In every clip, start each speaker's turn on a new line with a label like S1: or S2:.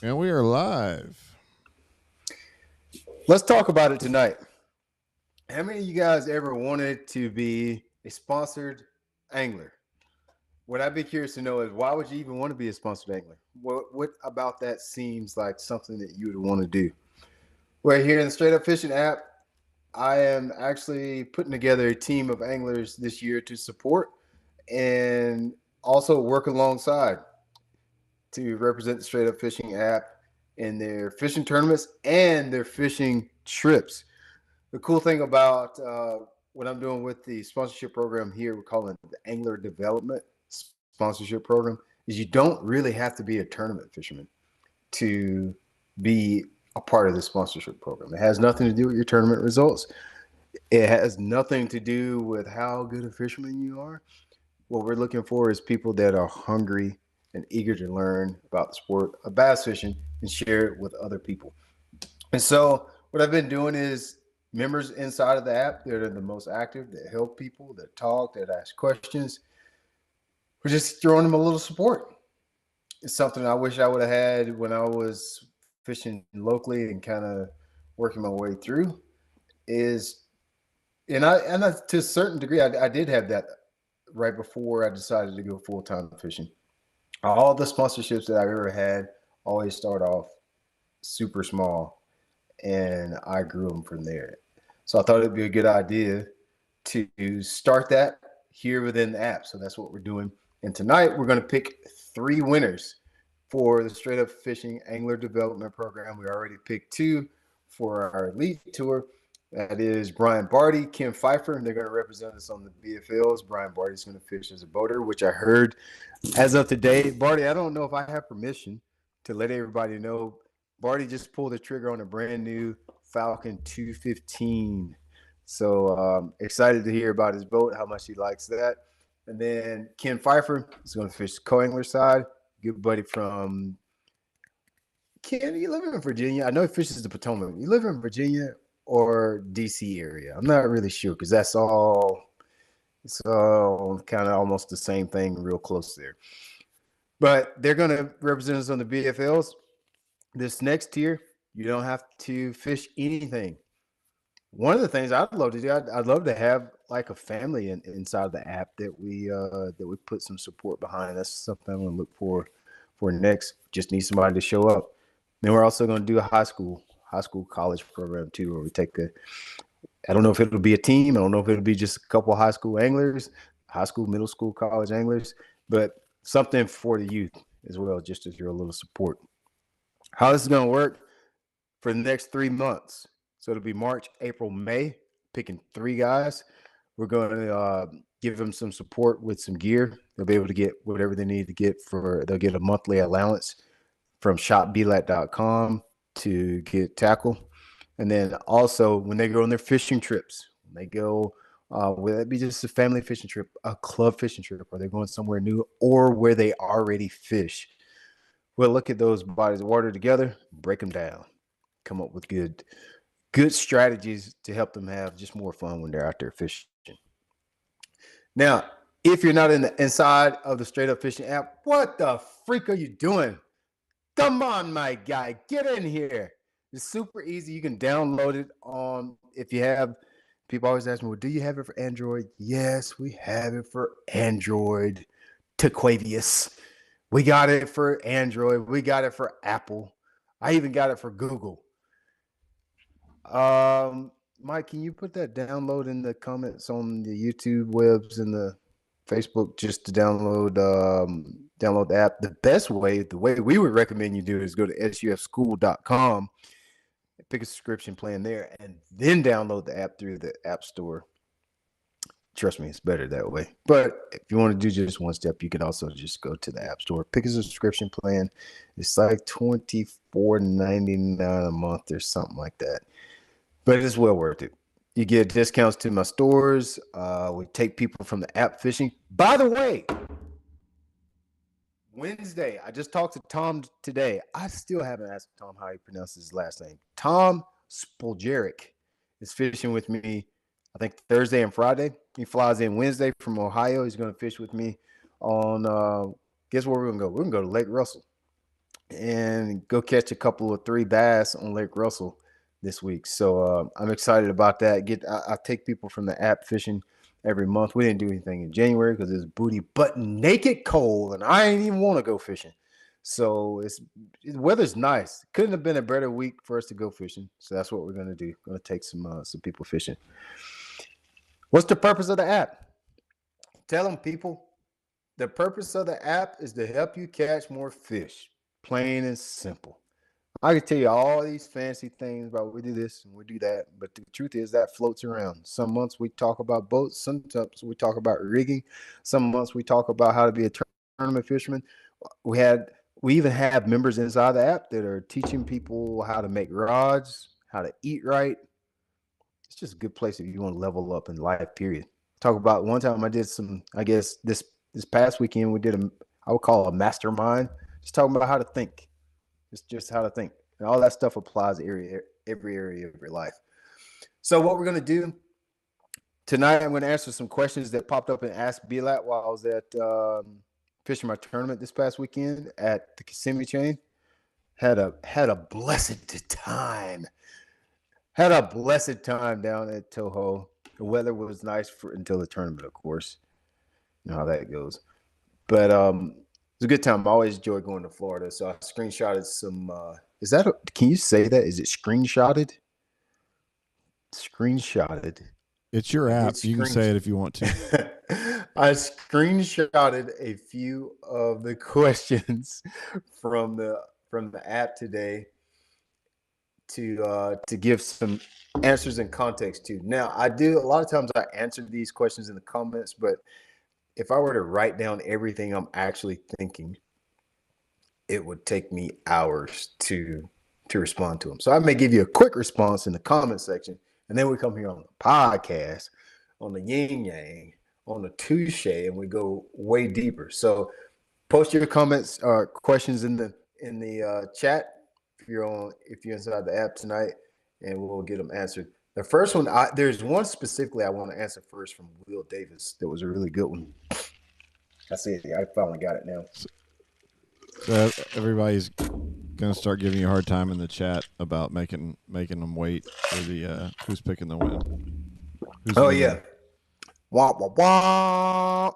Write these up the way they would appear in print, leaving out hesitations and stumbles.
S1: And we are live.
S2: Let's talk about it tonight. How many of you guys ever wanted to be a sponsored angler? What I'd be curious to know is why would you even want to be a sponsored angler? What about that seems like something that you would want to do? Well, here in the Straight Up Fishing app, I am actually putting together a team of anglers this year to support and also work alongside to represent the Straight Up Fishing app in their fishing tournaments and their fishing trips. The cool thing about what I'm doing with the sponsorship program here, we're calling it the Angler Development Sponsorship Program, is you don't really have to be a tournament fisherman to be a part of the sponsorship program. It has nothing to do with your tournament results. It has nothing to do with how good a fisherman you are. What we're looking for is people that are hungry and eager to learn about the sport of bass fishing and share it with other people. And so what I've been doing is members inside of the app that are the most active, that help people, that talk, that ask questions. We're just throwing them a little support. It's something I wish I would have had when I was fishing locally and kind of working my way through. Is and I, to a certain degree, I did have that right before I decided to go full time fishing. All the sponsorships that I've ever had always start off super small, and I grew them from there. So I thought it'd be a good idea to start that here within the app. So that's what we're doing. And tonight we're going to pick three winners for the Straight Up Fishing Angler Development Program. We already picked two for our Elite Tour. That is Brian Barty, Kim Pfeiffer. They're going to represent us on the BFLs. Brian Barty's going to fish as a boater, which I heard as of today. Barty, I don't know if I have permission to let everybody know. Barty just pulled the trigger on a brand new Falcon 215. So excited to hear about his boat, how much he likes that. And then Ken Pfeiffer is going to fish co-angler side. Good buddy from Ken. You live in Virginia? I know he fishes the Potomac. You live in Virginia or DC area? I'm not really sure because that's all. It's all kind of almost the same thing, real close there. But they're going to represent us on the BFLs. This next tier, you don't have to fish anything. One of the things I'd love to do, I'd love to have like a family inside the app that we put some support behind. That's something I'm going to look for next. Just need somebody to show up. Then we're also going to do a high school college program too, where we take I don't know if it'll be a team. I don't know if it'll be just a couple of high school anglers, high school, middle school, college anglers, but something for the youth as well, just as your little support. How this is going to work for the next 3 months. So it'll be March, April, May, picking three guys. We're going to give them some support with some gear. They'll be able to get whatever they need to get they'll get a monthly allowance from shopblat.com to get tackle. And then also when they go on their fishing trips, when they go, whether it be just a family fishing trip, a club fishing trip, or they're going somewhere new, or where they already fish, we'll look at those bodies of water together, break them down, come up with good strategies to help them have just more fun when they're out there fishing. Now, if you're not inside of the Straight Up Fishing app, what the freak are you doing? Come on, my guy, get in here. It's super easy. You can download it on, if you have, people always ask me, well, do you have it for Android? Yes, we have it for Android. Taquavius. We got it for Android. We got it for Apple. I even got it for Google. Mike, can you put that download in the comments on the YouTube webs and the Facebook just to download the app? The best way, the way we would recommend you do it is go to sufschool.com, pick a subscription plan there, and then download the app through the App Store. Trust me, it's better that way. But if you want to do just one step, you can also just go to the App Store, pick a subscription plan. It's like $24.99 a month or something like that. But it's well worth it. You get discounts to my stores. We take people from the app fishing. By the way, Wednesday, I just talked to Tom today. I still haven't asked Tom how he pronounces his last name. Tom Spoljaric is fishing with me, I think, Thursday and Friday. He flies in Wednesday from Ohio. He's going to fish with me on, guess where we're going to go? We're going to go to Lake Russell. and go catch a couple of 3 bass on Lake Russell this week. So I'm excited about that. I take people from the app fishing every month. We didn't do anything in January because it's booty butt naked cold, and I ain't even want to go fishing. So the weather's nice. Couldn't have been a better week for us to go fishing. So that's what we're gonna do. Gonna take some people fishing. What's the purpose of the app? Tell them, people. The purpose of the app is to help you catch more fish. Plain and simple. I can tell you all these fancy things about we do this and we do that, but the truth is that floats around. Some months we talk about boats, sometimes we talk about rigging, some months we talk about how to be a tournament fisherman. We even have members inside the app that are teaching people how to make rods, how to eat right. It's just a good place if you want to level up in life, period. Talk about one time I did I guess this past weekend we did I would call a mastermind, just talking about how to think. It's just how to think. And all that stuff applies to every area of your life. So what we're going to do tonight, I'm going to answer some questions that popped up in Ask BLAT while I was at fishing my tournament this past weekend at the Kissimmee chain. Had a blessed time. Had a blessed time down at Toho. The weather was nice until the tournament, of course. You know how that goes. But it's a good time. I always enjoy going to Florida. So I screenshotted some. Can you say that? Is it screenshotted? Screenshotted.
S1: It's your app. You can say it if you want to.
S2: I screenshotted a few of the questions from the app today to give some answers and context to. Now, a lot of times I answer these questions in the comments, but if I were to write down everything I'm actually thinking, it would take me hours to respond to them. So I may give you a quick response in the comment section, and then we come here on the podcast, on the yin yang, on the touche, and we go way deeper. So post your comments or questions in the chat if you're inside the app tonight, and we'll get them answered. The first one, there's one specifically I want to answer first from Will Davis. That was a really good one. I see it. I finally got it now.
S1: So everybody's gonna start giving you a hard time in the chat about making them wait for the who's picking the win.
S2: Yeah. Wah wah wah.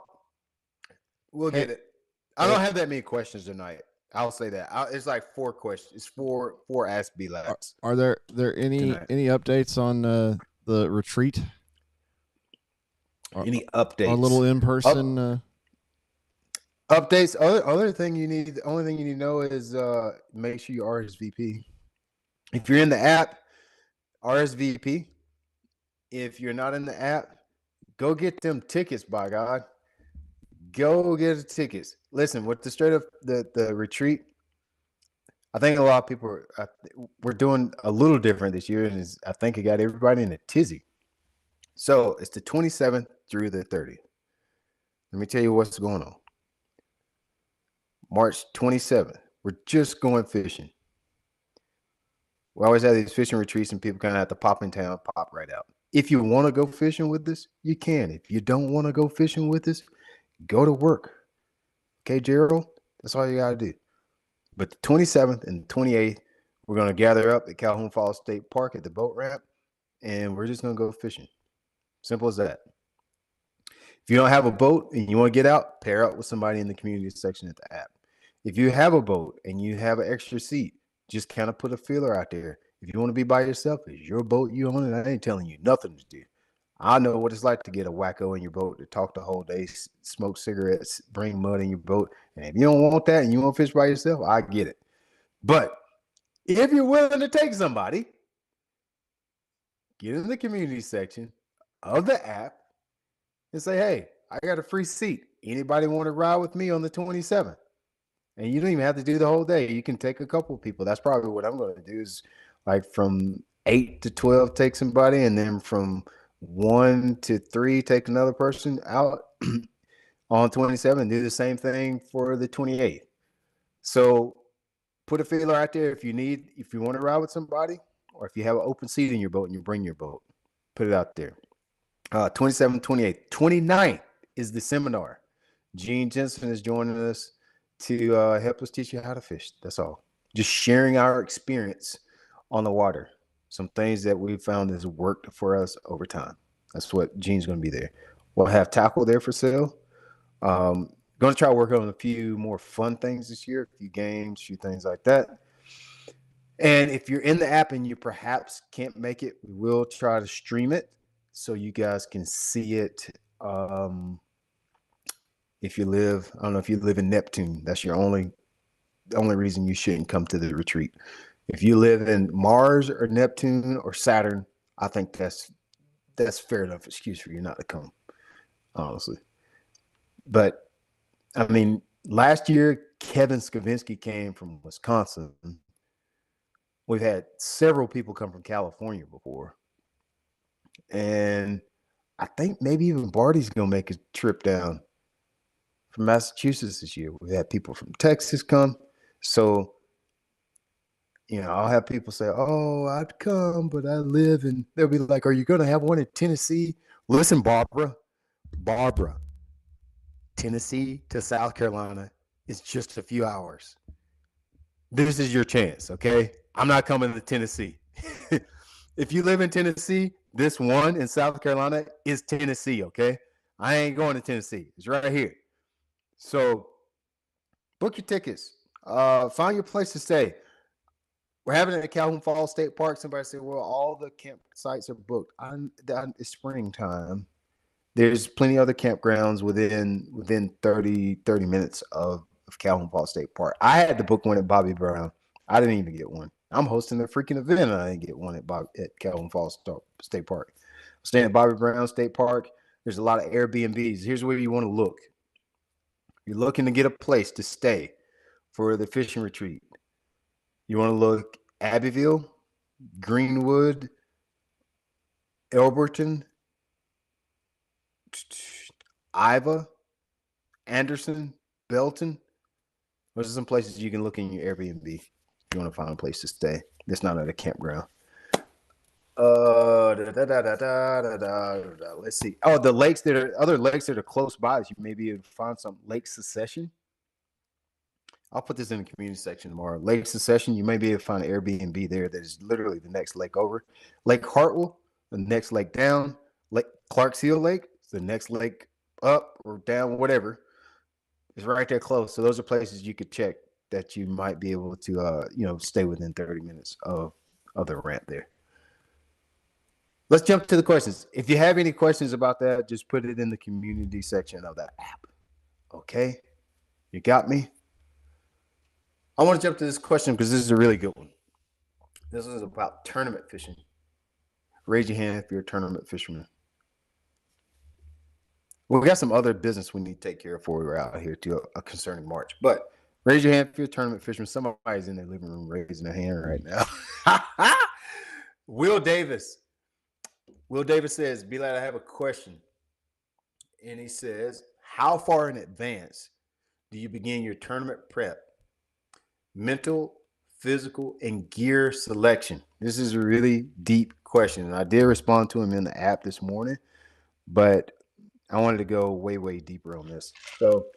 S2: We'll get it. I don't have that many questions tonight. I'll say that. It's like 4 questions. It's four Ask BLATs.
S1: Are there any updates on the retreat?
S2: Any updates?
S1: A little in person.
S2: Updates. The only thing you need to know is make sure you RSVP. If you're in the app, RSVP. If you're not in the app, go get them tickets, by God. Go get the tickets. Listen, with the straight up the retreat, I think a lot of people we're doing a little different this year, and I think it got everybody in a tizzy. So it's the 27th through the 30th. Let me tell you what's going on. March 27th, we're just going fishing. We always have these fishing retreats, and people kind of have to pop in town, pop right out. If you want to go fishing with us, you can. If you don't want to go fishing with us, go to work. Okay, Gerald? That's all you got to do. But the 27th and the 28th, we're going to gather up at Calhoun Falls State Park at the boat ramp, and we're just going to go fishing. Simple as that. If you don't have a boat and you want to get out, pair up with somebody in the community section at the app. If you have a boat and you have an extra seat, just kind of put a feeler out there. If you want to be by yourself, it's your boat, you own it. I ain't telling you nothing to do. I know what it's like to get a wacko in your boat, to talk the whole day, smoke cigarettes, bring mud in your boat. And if you don't want that and you want to fish by yourself, I get it. But if you're willing to take somebody, get in the community section of the app and say, hey, I got a free seat. Anybody want to ride with me on the 27th? And you don't even have to do the whole day. You can take a couple of people. That's probably what I'm going to do is like from 8 to 12, take somebody. And then from 1 to 3, take another person out on 27. Do the same thing for the 28th. So put a feeler out there if you want to ride with somebody, or if you have an open seat in your boat and you bring your boat, put it out there. 27th, 28th. 29th is the seminar. Gene Jensen is joining us to help us teach you how to fish. That's all. just sharing our experience on the water. Some things that we found has worked for us over time. That's what Gene's going to be there. We'll have tackle there for sale. Going to try to work on a few more fun things this year, a few games, a few things like that. And if you're in the app and you perhaps can't make it, we will try to stream it so you guys can see it. If you live, I don't know if you live in Neptune, that's your only reason you shouldn't come to the retreat. If you live in Mars or Neptune or Saturn, I think that's fair enough excuse for you not to come, honestly. But I mean, last year Kevin Skavinsky came from Wisconsin. We've had several people come from California before, and I think maybe even Barty's gonna make a trip down from Massachusetts this year. We've had people from Texas come, so I'll have people say, "Oh, I'd come, but I live," and they'll be like, "Are you gonna have one in Tennessee?" Listen, Barbara, Tennessee to South Carolina is just a few hours. This is your chance, okay? I'm not coming to Tennessee. If you live in Tennessee, this one in South Carolina is Tennessee, okay? I ain't going to Tennessee. It's right here. So book your tickets. Find your place to stay. We're having it at Calhoun Falls State Park. Somebody said, well, all the campsites are booked. It's springtime. There's plenty of other campgrounds within 30 minutes of Calhoun Falls State Park. I had to book one at Bobby Brown. I didn't even get one. I'm hosting a freaking event and I didn't get one at Calhoun Falls State Park. I'm staying at Bobby Brown State Park. There's a lot of Airbnbs. Here's where you want to look. You're looking to get a place to stay for the fishing retreat. You want to look Abbeville, Greenwood, Elberton, Iva, Anderson, Belton. Those are some places you can look in your Airbnb if you want to find a place to stay. It's not at a campground. Let's see. Oh, the lakes other lakes that are close by that you may be able to find some. Lake Secession. I'll put this in the community section tomorrow. Lake Secession, you may be able to find an Airbnb there that is literally the next lake over. Lake Hartwell, the next lake down. Lake Clarks Hill Lake, the next lake up or down, whatever. It's right there close. So those are places you could check that you might be able to, stay within 30 minutes of the ramp there. Let's jump to the questions. If you have any questions about that, just put it in the community section of that app. Okay? You got me? I want to jump to this question because this is a really good one. This is about tournament fishing. Raise your hand if you're a tournament fisherman. We got some other business we need to take care of before we're out here to a concerning March. But raise your hand if you're a tournament fisherman. Somebody's in their living room raising their hand right now. Will Davis says, "Be-Lad, I have a question." And he says, how far in advance do you begin your tournament prep? Mental, physical, and gear selection. This is a really deep question. And I did respond to him in the app this morning, but I wanted to go way, way deeper on this. So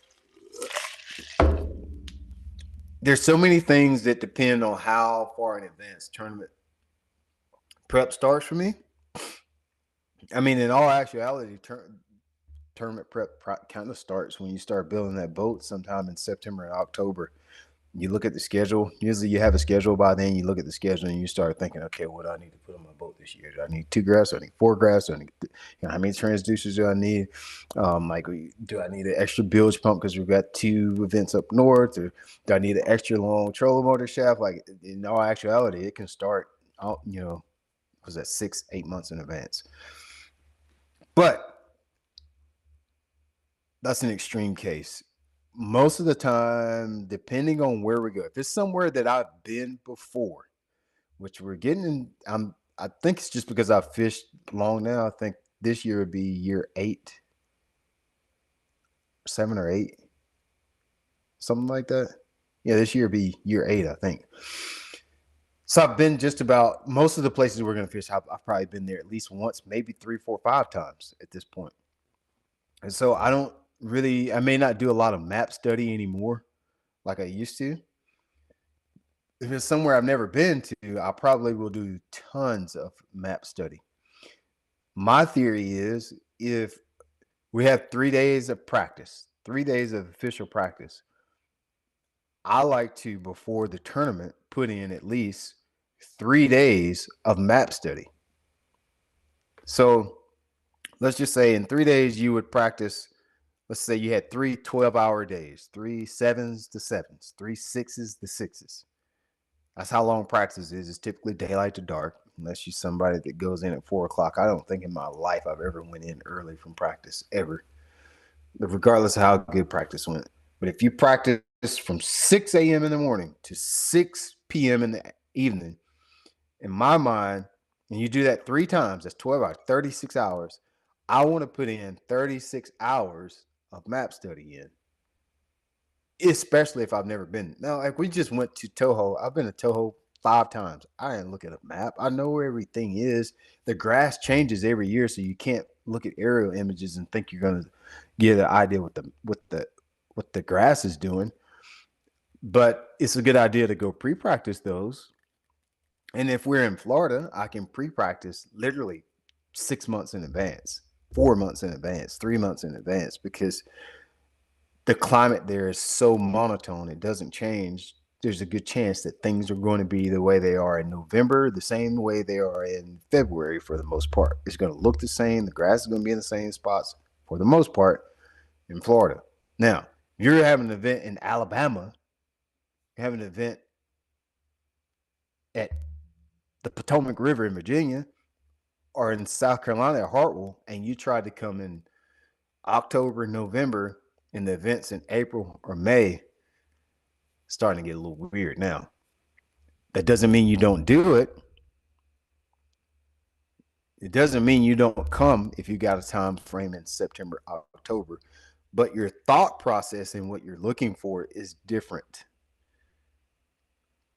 S2: there's so many things that depend on how far in advance tournament prep starts for me. I mean, in all actuality, tournament prep kind of starts when you start building that boat sometime in September and October. You look at the schedule. Usually you have a schedule by then. You look at the schedule and you start thinking, okay, what do I need to put on my boat this year? Do I need 2 graphs? Do I need 4 graphs? Do I need, how many transducers do I need? Do I need an extra bilge pump because we've got 2 events up north? Or do I need an extra long trolling motor shaft? Like, in all actuality, it can start out, was that 6-8 months in advance. But that's an extreme case. Most of the time, depending on where we go, if it's somewhere that I've been before, which we're getting in, I think it's just because I've fished long now. I think this year would be year 8, 7 or 8, something like that. Yeah, this year would be year 8, I think. So I've been just about most of the places we're going to fish. I've probably been there at least once, maybe 3, 4, 5 times at this point. And so I may not do a lot of map study anymore like I used to. if it's somewhere I've never been to, I probably will do tons of map study. My theory is if we have 3 days of practice, 3 days of official practice, I like to, before the tournament, put in at least 3 days of map study. So let's just say in 3 days you would practice. Let's say you had 3 12-hour days, 3 sevens to sevens, 3 sixes to sixes. That's how long practice is. It's typically daylight to dark, unless you're somebody that goes in at 4 o'clock. I don't think in my life I've ever went in early from practice, ever, regardless of how good practice went. But if you practice from 6 a.m. in the morning to 6 p.m. in the evening, in my mind, and you do that 3 times, that's 12 hours, 36 hours. I want to put in 36 hours of map study in, especially if I've never been. Now, like we just went to Toho. I've been to Toho 5 times. I didn't look at a map. I know where everything is. The grass changes every year, so you can't look at aerial images and think you're going to get an idea what the grass is doing. But it's a good idea to go pre-practice those. And if we're in Florida, I can pre-practice literally 6 months in advance, 4 months in advance, 3 months in advance, because the climate there is so monotone. It doesn't change. There's a good chance that things are going to be the way they are in November, the same way they are in February for the most part. It's going to look the same. The grass is going to be in the same spots for the most part in Florida. Now, if you're having an event in Alabama, you have an event at the Potomac River in Virginia, or in South Carolina at Hartwell, and you tried to come in October, November, and the events in April or May, starting to get a little weird now. That doesn't mean you don't do it. It doesn't mean you don't come if you got a time frame in September, October, but your thought process and what you're looking for is different.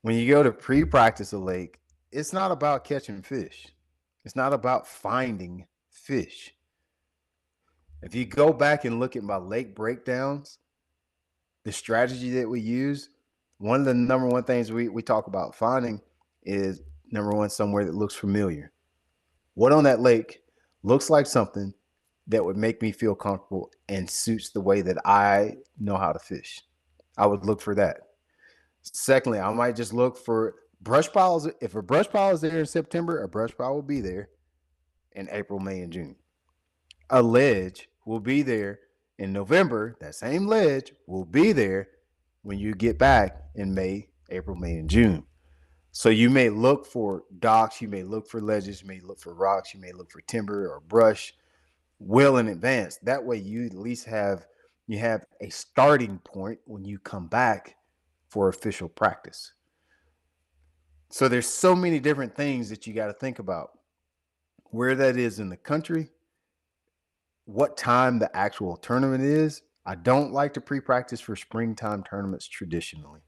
S2: When you go to pre-practice a lake, it's not about catching fish. It's not about finding fish. If you go back and look at my lake breakdowns, the strategy that we use, one of the number one things we talk about finding is, number one, somewhere that looks familiar. What on that lake looks like something that would make me feel comfortable and suits the way that I know how to fish? I would look for that. Secondly, I might just look for brush piles. If a brush pile is there in September, a brush pile will be there in April, May, and June. A ledge will be there in November. That same ledge will be there when you get back in May, April, May, and June. So you may look for docks, you may look for ledges, you may look for rocks, you may look for timber or brush well in advance. That way you at least have a starting point when you come back for official practice. So there's so many different things that you got to think about. Where that is in the country, what time the actual tournament is. I don't like to pre-practice for springtime tournaments traditionally,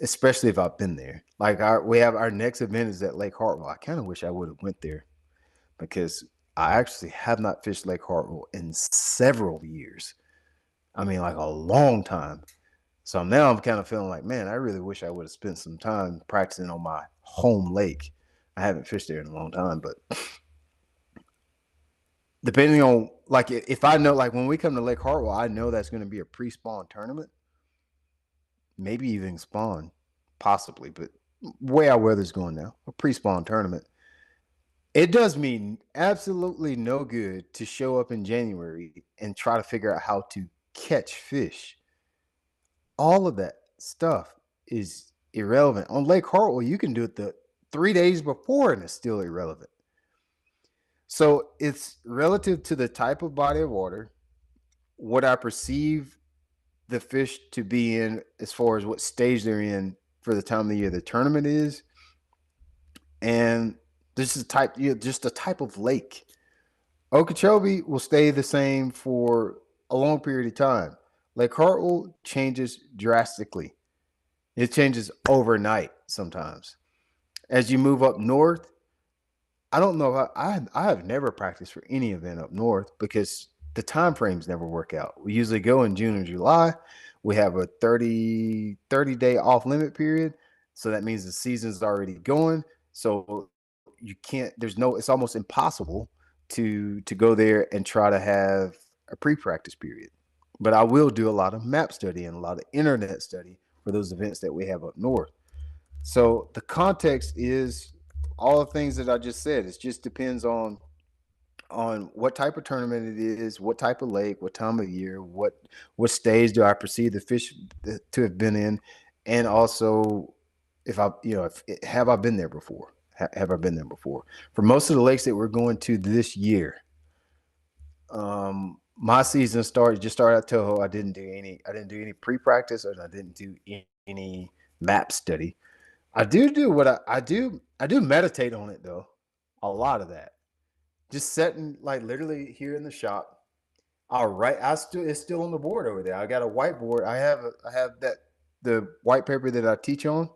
S2: especially if I've been there. Like we have our next event is at Lake Hartwell. I kind of wish I would have went there because I actually have not fished Lake Hartwell in several years. I mean, like a long time. So now I'm kind of feeling like, man, I really wish I would have spent some time practicing on my home lake. I haven't fished there in a long time, but depending on, like, if I know, like when we come to Lake Hartwell, I know that's going to be a pre-spawn tournament, maybe even spawn, possibly, but way our weather's going now, a pre-spawn tournament. It does mean absolutely no good to show up in January and try to figure out how to catch fish. All of that stuff is irrelevant. On Lake Hartwell, you can do it the 3 days before and it's still irrelevant. So it's relative to the type of body of water, what I perceive the fish to be in as far as what stage they're in for the time of the year the tournament is, and this is just a type of lake. Okeechobee will stay the same for a long period of time. Lake Hartwell changes drastically. It changes overnight sometimes. As you move up north, I don't know if I have never practiced for any event up north because the time frames never work out. We usually go in June or July. We have a 30-day off limit period. So that means the season's already going. So you can't, it's almost impossible to go there and try to have a pre-practice period. But I will do a lot of map study and a lot of internet study for those events that we have up north. So the context is all the things that I just said. It just depends on what type of tournament it is, what type of lake, what time of year, what stage do I perceive the fish to have been in, and also if have I been there before? Have I been there before? For most of the lakes that we're going to this year, my season just started at Toho. I didn't do any pre-practice, or I didn't do any map study. I do what I do. I do meditate on it though, a lot of that. Just sitting like literally here in the shop. All right, it's still on the board over there. I got a whiteboard. I have the white paper that I teach on.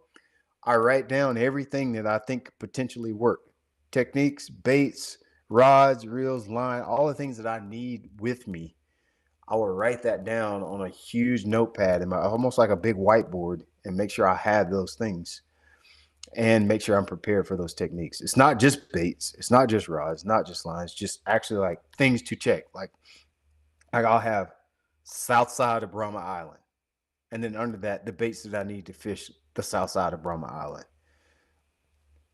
S2: I write down everything that I think could potentially work. Techniques, baits, rods, reels, line, all the things that I need with me. I will write that down on a huge notepad in almost like a big whiteboard, and make sure I have those things and make sure I'm prepared for those techniques. It's not just baits, it's not just rods, not just lines, just actually like things to check. Like I'll have south side of Brahma Island. And then under that, the baits that I need to fish the south side of Brahma Island.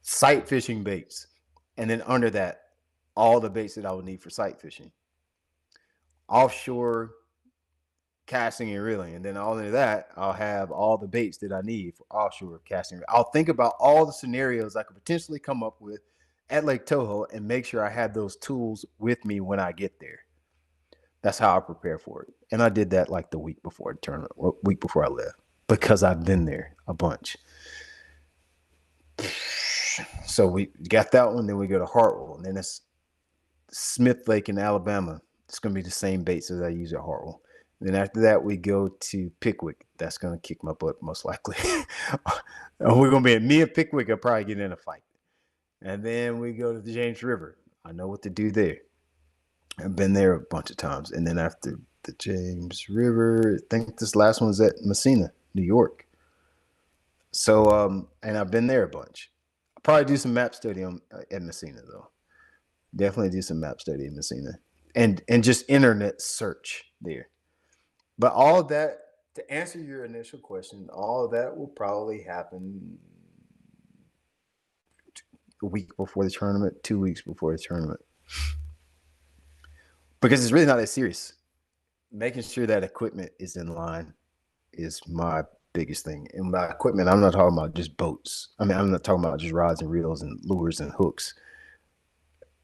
S2: Sight fishing baits. And then under that, all the baits that I would need for sight fishing. Offshore casting and reeling. And then under that, I'll have all the baits that I need for offshore casting. I'll think about all the scenarios I could potentially come up with at Lake Toho and make sure I have those tools with me when I get there. That's how I prepare for it. And I did that like the week before the tournament, week before I left, because I've been there a bunch. So we got that one. Then we go to Hartwell, and then it's Smith Lake in Alabama. It's going to be the same baits as I use at Hartwell. Then after that, we go to Pickwick. That's going to kick my butt most likely. We're going to be me and Pickwick will probably get in a fight. And then we go to the James River. I know what to do there. I've been there a bunch of times. And then after the James River, I think this last one's at Messina, New York. So, and I've been there a bunch. I'll probably do some map study at Messina, though. Definitely do some map study in Messina. And just internet search there. But all of that, to answer your initial question, all of that will probably happen a week before the tournament, 2 weeks before the tournament. Because it's really not that serious. Making sure that equipment is in line is my biggest thing. And by equipment, I'm not talking about just boats. I mean, I'm not talking about just rods and reels and lures and hooks.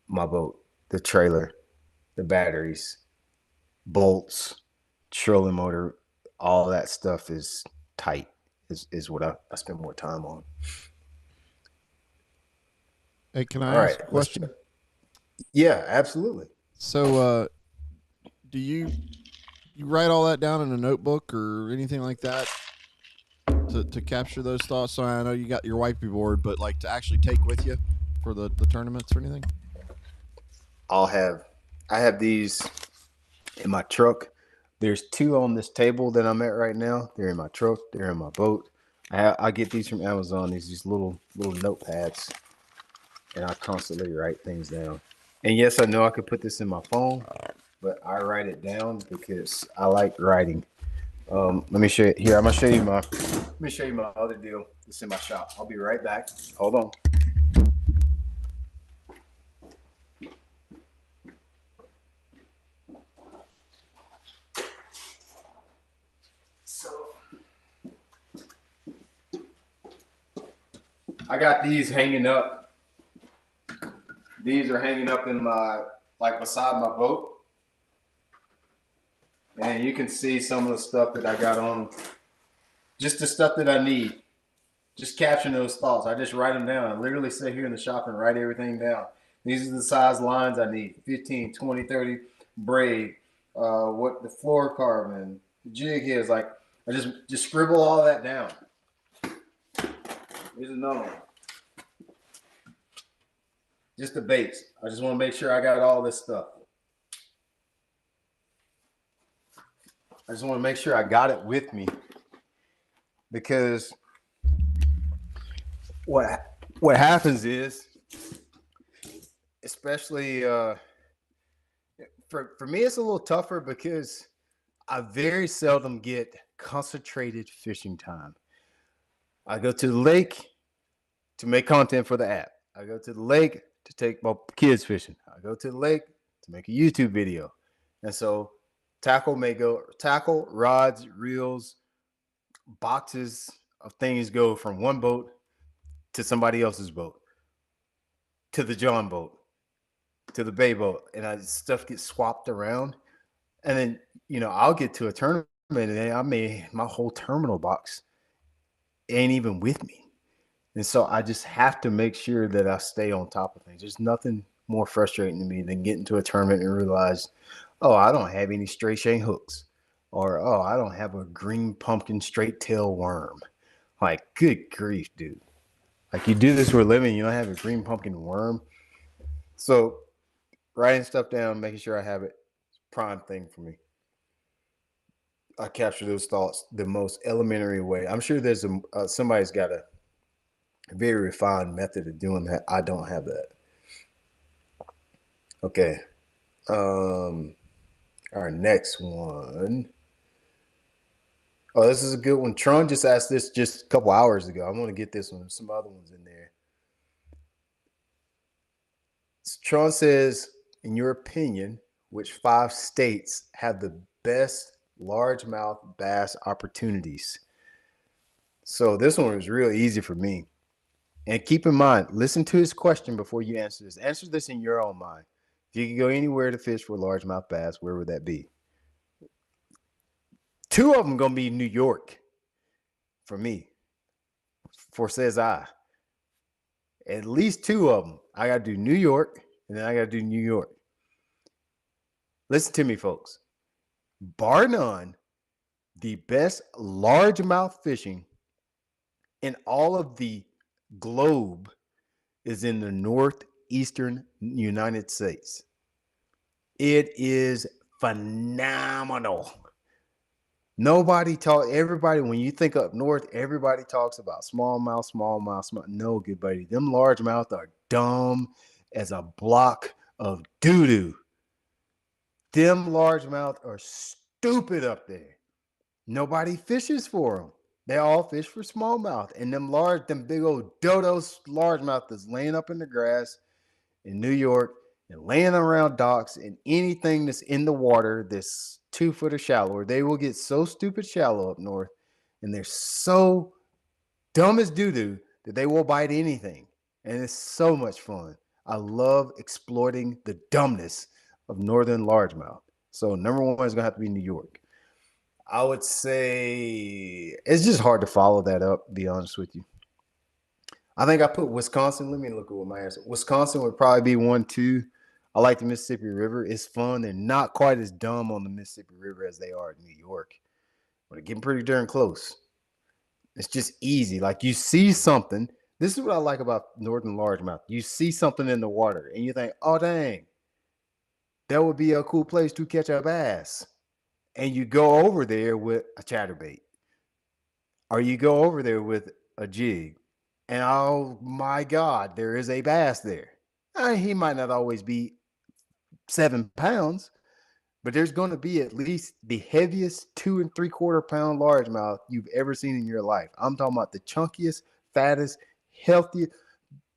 S2: My boat, the trailer, the batteries, bolts, trolling motor, all that stuff is tight, is what I spend more time on.
S1: Hey, can I ask a question?
S2: Yeah, absolutely.
S1: So, do you write all that down in a notebook or anything like that to capture those thoughts? So I know you got your whiteboard, but like to actually take with you for the tournaments or anything?
S2: I have these in my truck. There's 2 on this table that I'm at right now. They're in my truck. They're in my boat. I get these from Amazon. These little notepads, and I constantly write things down. And yes, I know I could put this in my phone, but I write it down because I like writing. Let me show you here. I'm gonna show you my. Let me show you my other deal that's in my shop. I'll be right back. Hold on. I got these hanging up. These are hanging up in my, like beside my boat. And you can see some of the stuff that I got on. Just the stuff that I need. Just capturing those thoughts. I just write them down. I literally sit here in the shop and write everything down. These are the size lines I need. 15, 20, 30 braid. What the fluorocarbon, the jig is. Like, I just scribble all that down. Here's another one. Just the baits. I just want to make sure I got all this stuff. I just want to make sure I got it with me because what happens is, especially for me, it's a little tougher because I very seldom get concentrated fishing time. I go to the lake to make content for the app. I go to the lake to take my kids fishing. I go to the lake to make a YouTube video. And so tackle, rods, reels, boxes of things go from one boat to somebody else's boat, to the John boat, to the Bay boat. And stuff gets swapped around. And then, I'll get to a tournament and then my whole terminal box ain't even with me. And so I just have to make sure that I stay on top of things. There's nothing more frustrating to me than getting to a tournament and realize, oh, I don't have any straight chain hooks. Or, oh, I don't have a green pumpkin straight tail worm. Like, good grief, dude. Like, you do this for a living, you don't have a green pumpkin worm. So writing stuff down, making sure I have it, it's a prime thing for me. I capture those thoughts the most elementary way. I'm sure there's somebody's got a very refined method of doing that. I don't have that. Okay. Our next one. Oh, this is a good one. Tron just asked this just a couple hours ago. I want to get this one. There's some other ones in there. Tron says, in your opinion, which 5 states have the best largemouth bass opportunities? So this one was real easy for me. And keep in mind, listen to his question before you answer this. Answer this in your own mind. If you could go anywhere to fish for largemouth bass, where would that be? 2 of them going to be New York for me. For says I. At least 2 of them. I got to do New York, and then I got to do New York. Listen to me, folks. Bar none, the best largemouth fishing in all of the globe is in the northeastern United States. It is phenomenal. Everybody, when you think up north, everybody talks about smallmouth. No, good buddy. Them largemouth are dumb as a block of doo-doo. Them largemouth are stupid up there. Nobody fishes for them. They all fish for smallmouth. And them big old dodos largemouth that's laying up in the grass in New York and laying around docks and anything that's in the water that's 2 foot or shallower, they will get so stupid shallow up north, and they're so dumb as doo-doo that they will bite anything. And it's so much fun. I love exploiting the dumbness of northern largemouth. So number 1 is going to have to be New York. I would say it's just hard to follow that up, to be honest with you. I think I put Wisconsin. Let me look at what my answer. Wisconsin would probably be 1, 2. I like the Mississippi River. It's fun. They're not quite as dumb on the Mississippi River as they are in New York, but they're getting pretty darn close. It's just easy. Like, you see something. This is what I like about northern largemouth. You see something in the water, and you think, oh, dang, that would be a cool place to catch a bass. And you go over there with a chatterbait, or you go over there with a jig, and oh my God, there is a bass there. He might not always be 7 pounds, but there's going to be at least the heaviest 2 3/4 pound largemouth you've ever seen in your life. I'm talking about the chunkiest, fattest, healthiest,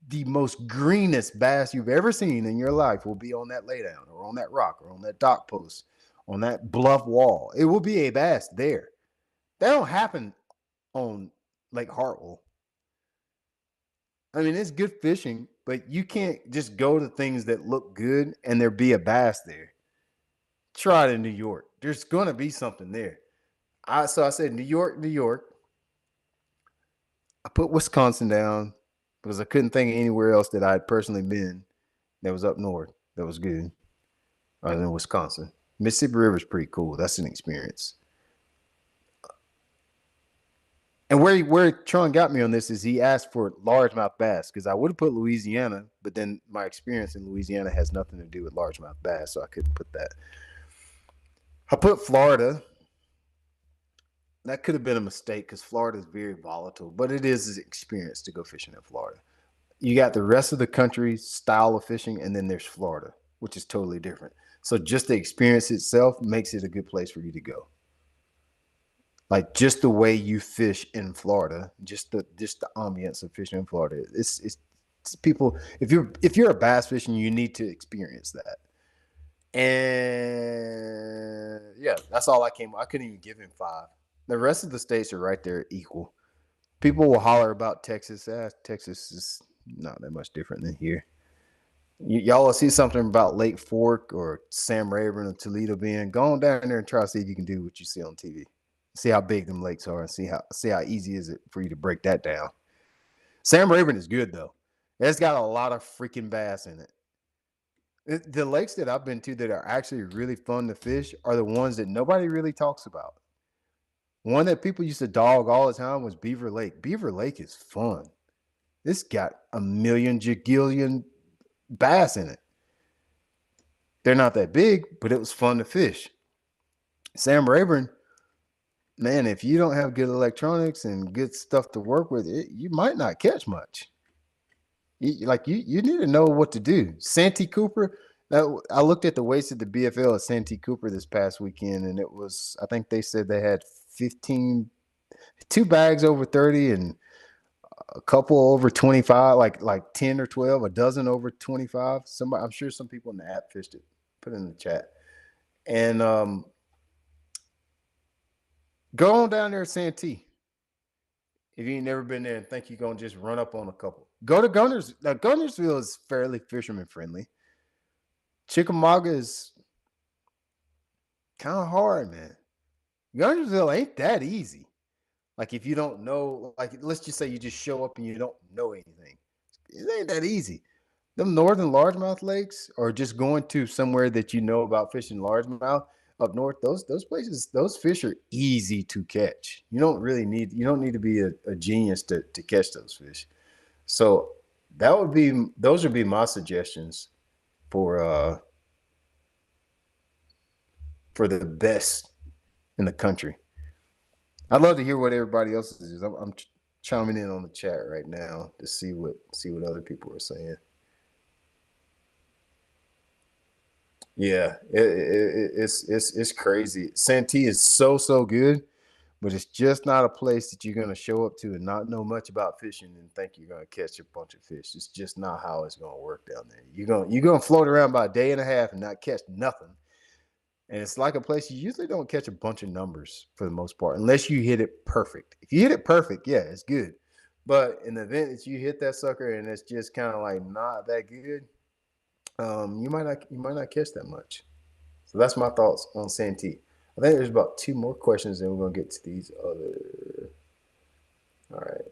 S2: the most greenest bass you've ever seen in your life will be on that laydown or on that rock or on that dock post, on that bluff wall. It will be a bass there. That don't happen on Lake Hartwell. I mean, it's good fishing, but you can't just go to things that look good and there be a bass there. Try it in New York. There's going to be something there. So I said New York, New York. I put Wisconsin down because I couldn't think of anywhere else that I had personally been that was up north that was good other than Wisconsin. Mississippi River is pretty cool. That's an experience. And where Tron got me on this is he asked for largemouth bass, because I would have put Louisiana, but then my experience in Louisiana has nothing to do with largemouth bass, so I couldn't put that. I put Florida. that could have been a mistake because Florida is very volatile, but it is an experience to go fishing in Florida. You got the rest of the country's style of fishing, and then there's Florida, which is totally different. So just the experience itself makes it a good place for you to go. Like just the way you fish in Florida, just the ambience of fishing in Florida. It's people. If you're a bass fishing, you need to experience that. And yeah, that's all I came. I couldn't even give him 5. The rest of the states are right there equal. People will holler about Texas. Texas is not that much different than here. Y'all will see something about Lake Fork or Sam Rayburn or Toledo being. Go on down there and try to see if you can do what you see on TV. See how big them lakes are and see how easy is it for you to break that down. Sam Rayburn is good though. It's got a lot of freaking bass in it. The lakes that I've been to that are actually really fun to fish are the ones that nobody really talks about. One that people used to dog all the time was Beaver Lake. Beaver Lake is fun. It's got a million jagillion bass in it. They're not that big, but it was fun to fish. Sam Rayburn, man, if you don't have good electronics and good stuff to work with, you might not catch much. You need to know what to do. Santee Cooper, I looked at the weights at the BFL at Santee Cooper this past weekend, and it was, I think they said they had 2 bags over 30 and a couple over 25, like 10 or 12, a dozen over 25. I'm sure some people in the app fished it. Put it in the chat. And go on down there at Santee. If you ain't never been there and think you're going to just run up on a couple. Go to Gunners. Now, Gunnersville is fairly fisherman friendly. Chickamauga is kind of hard, man. Gunnersville ain't that easy. Like if you don't know, like let's just say you just show up and you don't know anything. It ain't that easy. Them northern largemouth lakes, or just going to somewhere that you know about fishing largemouth up north, those places, those fish are easy to catch. You don't need to be a genius to catch those fish. So those would be my suggestions for the best in the country. I'd love to hear what everybody else is. I'm chiming in on the chat right now to see what other people are saying. Yeah, it's crazy. Santee is so good, but it's just not a place that you're gonna show up to and not know much about fishing and think you're gonna catch a bunch of fish. It's just not how it's gonna work down there. You're gonna float around by a day and a half and not catch nothing. And it's like a place you usually don't catch a bunch of numbers for the most part, unless you hit it perfect. If you hit it perfect, yeah, it's good. But in the event that you hit that sucker and it's just kind of like not that good, you might not catch that much. So that's my thoughts on Santee. I think there's about 2 more questions, and we're gonna get to these other. All right.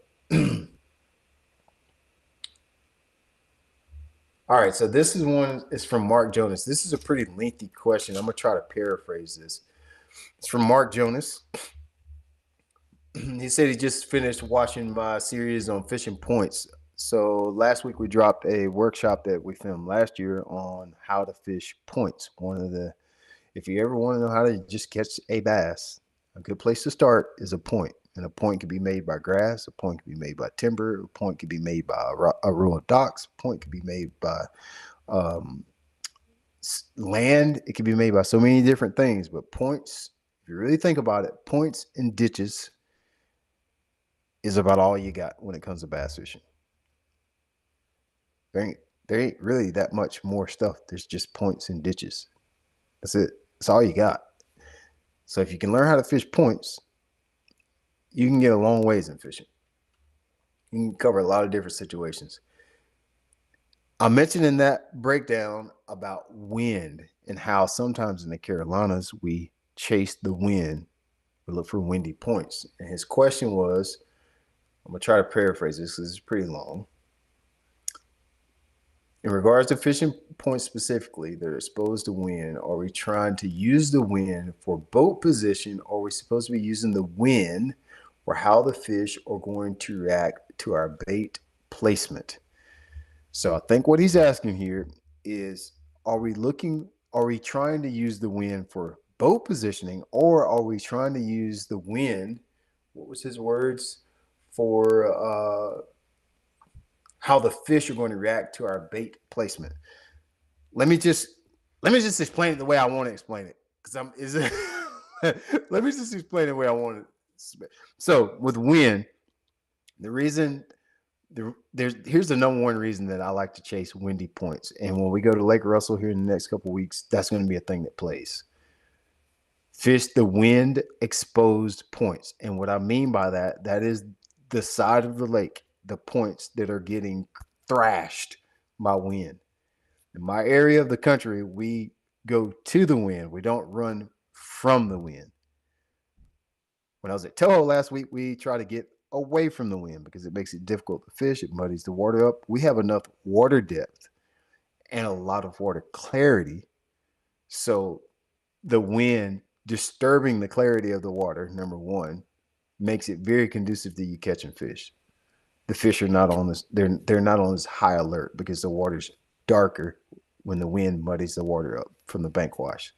S2: All right, so this is one. It's from Mark Jonas. This is a pretty lengthy question. I'm gonna try to paraphrase this. It's from Mark Jonas. He said he just finished watching my series on fishing points. So last week we dropped a workshop that we filmed last year on how to fish points. If you ever want to know how to just catch a bass, a good place to start is a point. And a point can be made by grass, a point can be made by timber, a point can be made by a row of docks, a point can be made by land. It can be made by so many different things. But points, if you really think about it, points and ditches is about all you got when it comes to bass fishing. There ain't really that much more stuff. There's just points and ditches. That's it. That's all you got. So if you can learn how to fish points, you can get a long ways in fishing. You can cover a lot of different situations. I mentioned in that breakdown about wind and how sometimes in the Carolinas we chase the wind. We look for windy points. And his question was, I'm going to try to paraphrase this because it's pretty long. In regards to fishing points specifically that are exposed to wind, are we trying to use the wind for boat position, or are we supposed to be using the wind for how the fish are going to react to our bait placement? So I think what he's asking here is, are we trying to use the wind for boat positioning, or are we trying to use the wind? What was his words for how the fish are going to react to our bait placement? Let me just explain it the way I want to explain it, because let me just explain it the way I want it. So with wind, the reason here's the number one reason that I like to chase windy points. And when we go to Lake Russell here in the next couple of weeks, that's going to be a thing that plays. Fish the wind exposed points. And what I mean by that, that is the side of the lake, the points that are getting thrashed by wind. In my area of the country, we go to the wind. We don't run from the wind. When I was at Toho last week, we try to get away from the wind because it makes it difficult to fish. It muddies the water up. We have enough water depth and a lot of water clarity. So the wind disturbing the clarity of the water, number one, makes it very conducive to you catching fish. The fish are not on this, they're not on this high alert because the water's darker when the wind muddies the water up from the bank wash.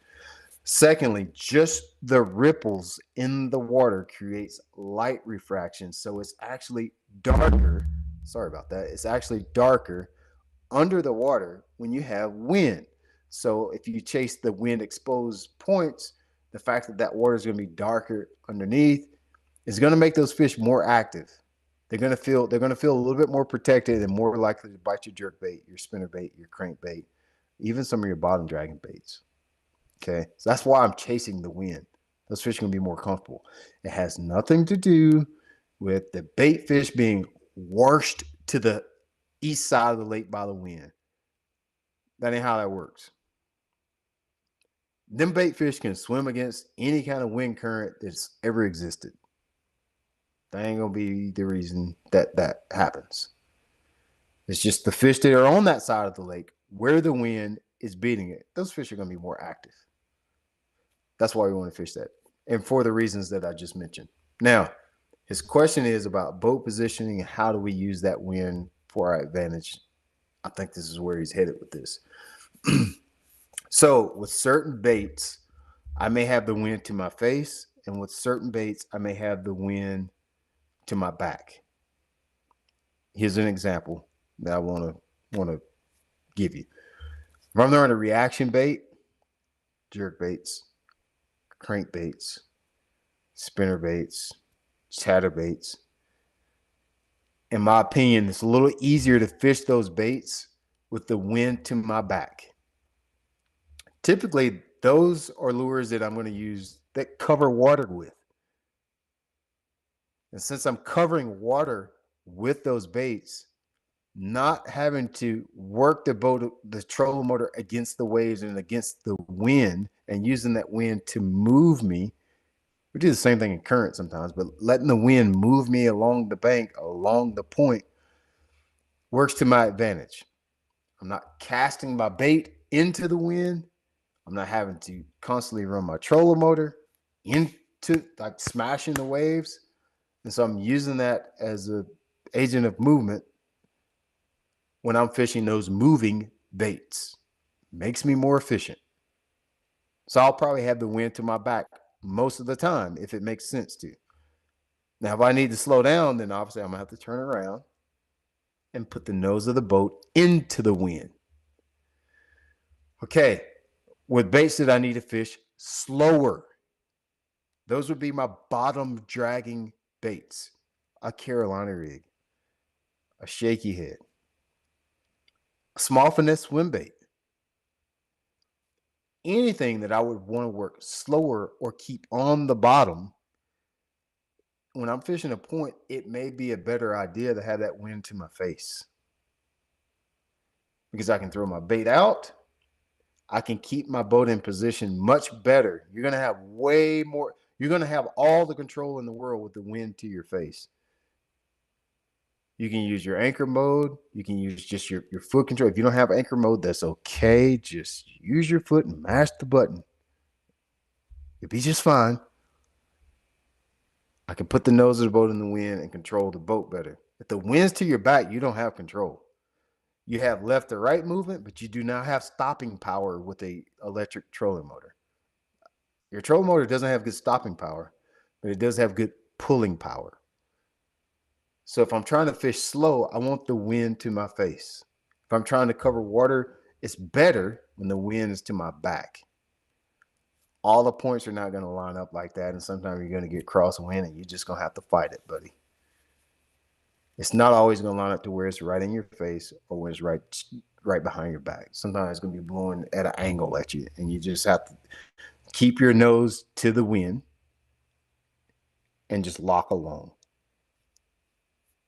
S2: Secondly, just the ripples in the water creates light refraction. So it's actually darker. Sorry about that. It's actually darker under the water when you have wind. So if you chase the wind exposed points, the fact that that water is going to be darker underneath is going to make those fish more active. They're going to feel a little bit more protected and more likely to bite your jerk bait, your spinner bait, your crank bait, even some of your bottom dragging baits. Okay, so that's why I'm chasing the wind. Those fish are going to be more comfortable. It has nothing to do with the bait fish being washed to the east side of the lake by the wind. That ain't how that works. Them bait fish can swim against any kind of wind current that's ever existed. That ain't going to be the reason that happens. It's just the fish that are on that side of the lake where the wind is beating it. Those fish are going to be more active. That's why we want to fish that. And for the reasons that I just mentioned. Now, his question is about boat positioning and how do we use that wind for our advantage. I think this is where he's headed with this. So with certain baits, I may have the wind to my face. And with certain baits, I may have the wind to my back. Here's an example that I want to give you. If I'm throwing a reaction bait, jerk baits, crank baits, spinner baits, chatter baits. In my opinion, it's a little easier to fish those baits with the wind to my back. Typically, those are lures that I'm going to use that cover water with. And since I'm covering water with those baits, not having to work the boat, the trolling motor against the waves and against the wind and using that wind to move me. We do the same thing in current sometimes, but letting the wind move me along the bank, along the point, works to my advantage. I'm not casting my bait into the wind. I'm not having to constantly run my trolling motor into like smashing the waves. And so I'm using that as an agent of movement when I'm fishing those moving baits. Makes me more efficient. So I'll probably have the wind to my back most of the time if it makes sense to. Now, if I need to slow down, then obviously I'm going to have to turn around and put the nose of the boat into the wind. Okay, with baits that I need to fish slower, those would be my bottom dragging baits. A Carolina rig, a shaky head, a small finesse swim bait. Anything that I would want to work slower or keep on the bottom, when I'm fishing a point, it may be a better idea to have that wind to my face. Because I can throw my bait out. I can keep my boat in position much better. You're going to have way more. You're going to have all the control in the world with the wind to your face. You can use your anchor mode. You can use just your foot control. If you don't have anchor mode, that's okay. Just use your foot and mash the button. You'll be just fine. I can put the nose of the boat in the wind and control the boat better. If the wind's to your back, you don't have control. You have left or right movement, but you do not have stopping power with a electric trolling motor. Your trolling motor doesn't have good stopping power, but it does have good pulling power. So if I'm trying to fish slow, I want the wind to my face. If I'm trying to cover water, it's better when the wind is to my back. All the points are not going to line up like that, and sometimes you're going to get crosswind, and you're just going to have to fight it, buddy. It's not always going to line up to where it's right in your face or where it's right behind your back. Sometimes it's going to be blowing at an angle at you, and you just have to keep your nose to the wind and just lock along.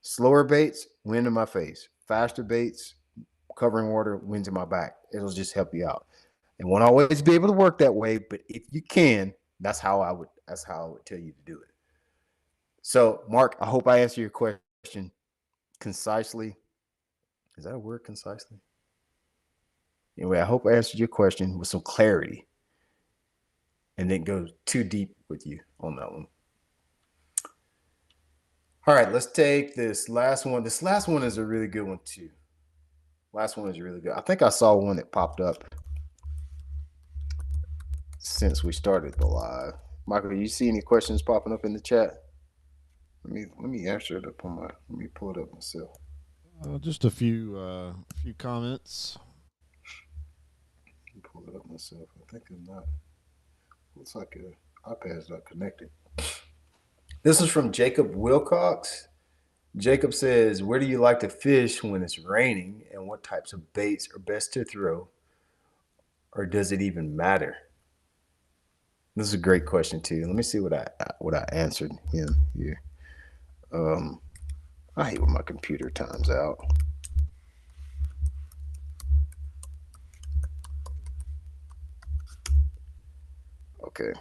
S2: Slower baits, wind in my face. Faster baits, covering water, wind in my back. It'll just help you out. It won't always be able to work that way, but if you can, that's how I would tell you to do it. So, Mark, I hope I answered your question concisely. Is that a word, concisely? Anyway, I hope I answered your question with some clarity and didn't go too deep with you on that one. All right, let's take this last one. This last one is a really good one too. Last one is really good. I think I saw one that popped up since we started the live. Michael, do you see any questions popping up in the chat? Let me answer it up on my. Let me pull it up myself.
S1: Just a few comments.
S2: Let me pull it up myself. I think I'm not. Looks like an iPad's not connected. This is from Jacob Wilcox. Jacob says, where do you like to fish when it's raining, and what types of baits are best to throw, or does it even matter? This is a great question too. Let me see what I answered him here. I hate when my computer times out. Okay.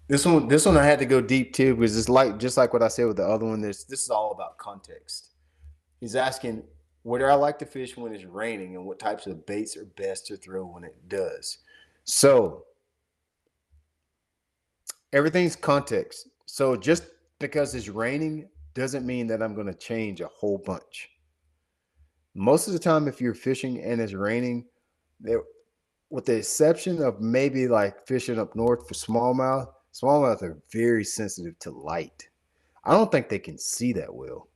S2: This one I had to go deep too, because it's like just like what I said with the other one. This is all about context. He's asking, where do I like to fish when it's raining, and what types of baits are best to throw when it does? So everything's context. So just because it's raining doesn't mean that I'm going to change a whole bunch. Most of the time, if you're fishing and it's raining, with the exception of maybe like fishing up north for smallmouth, smallmouth are very sensitive to light. I don't think they can see that well.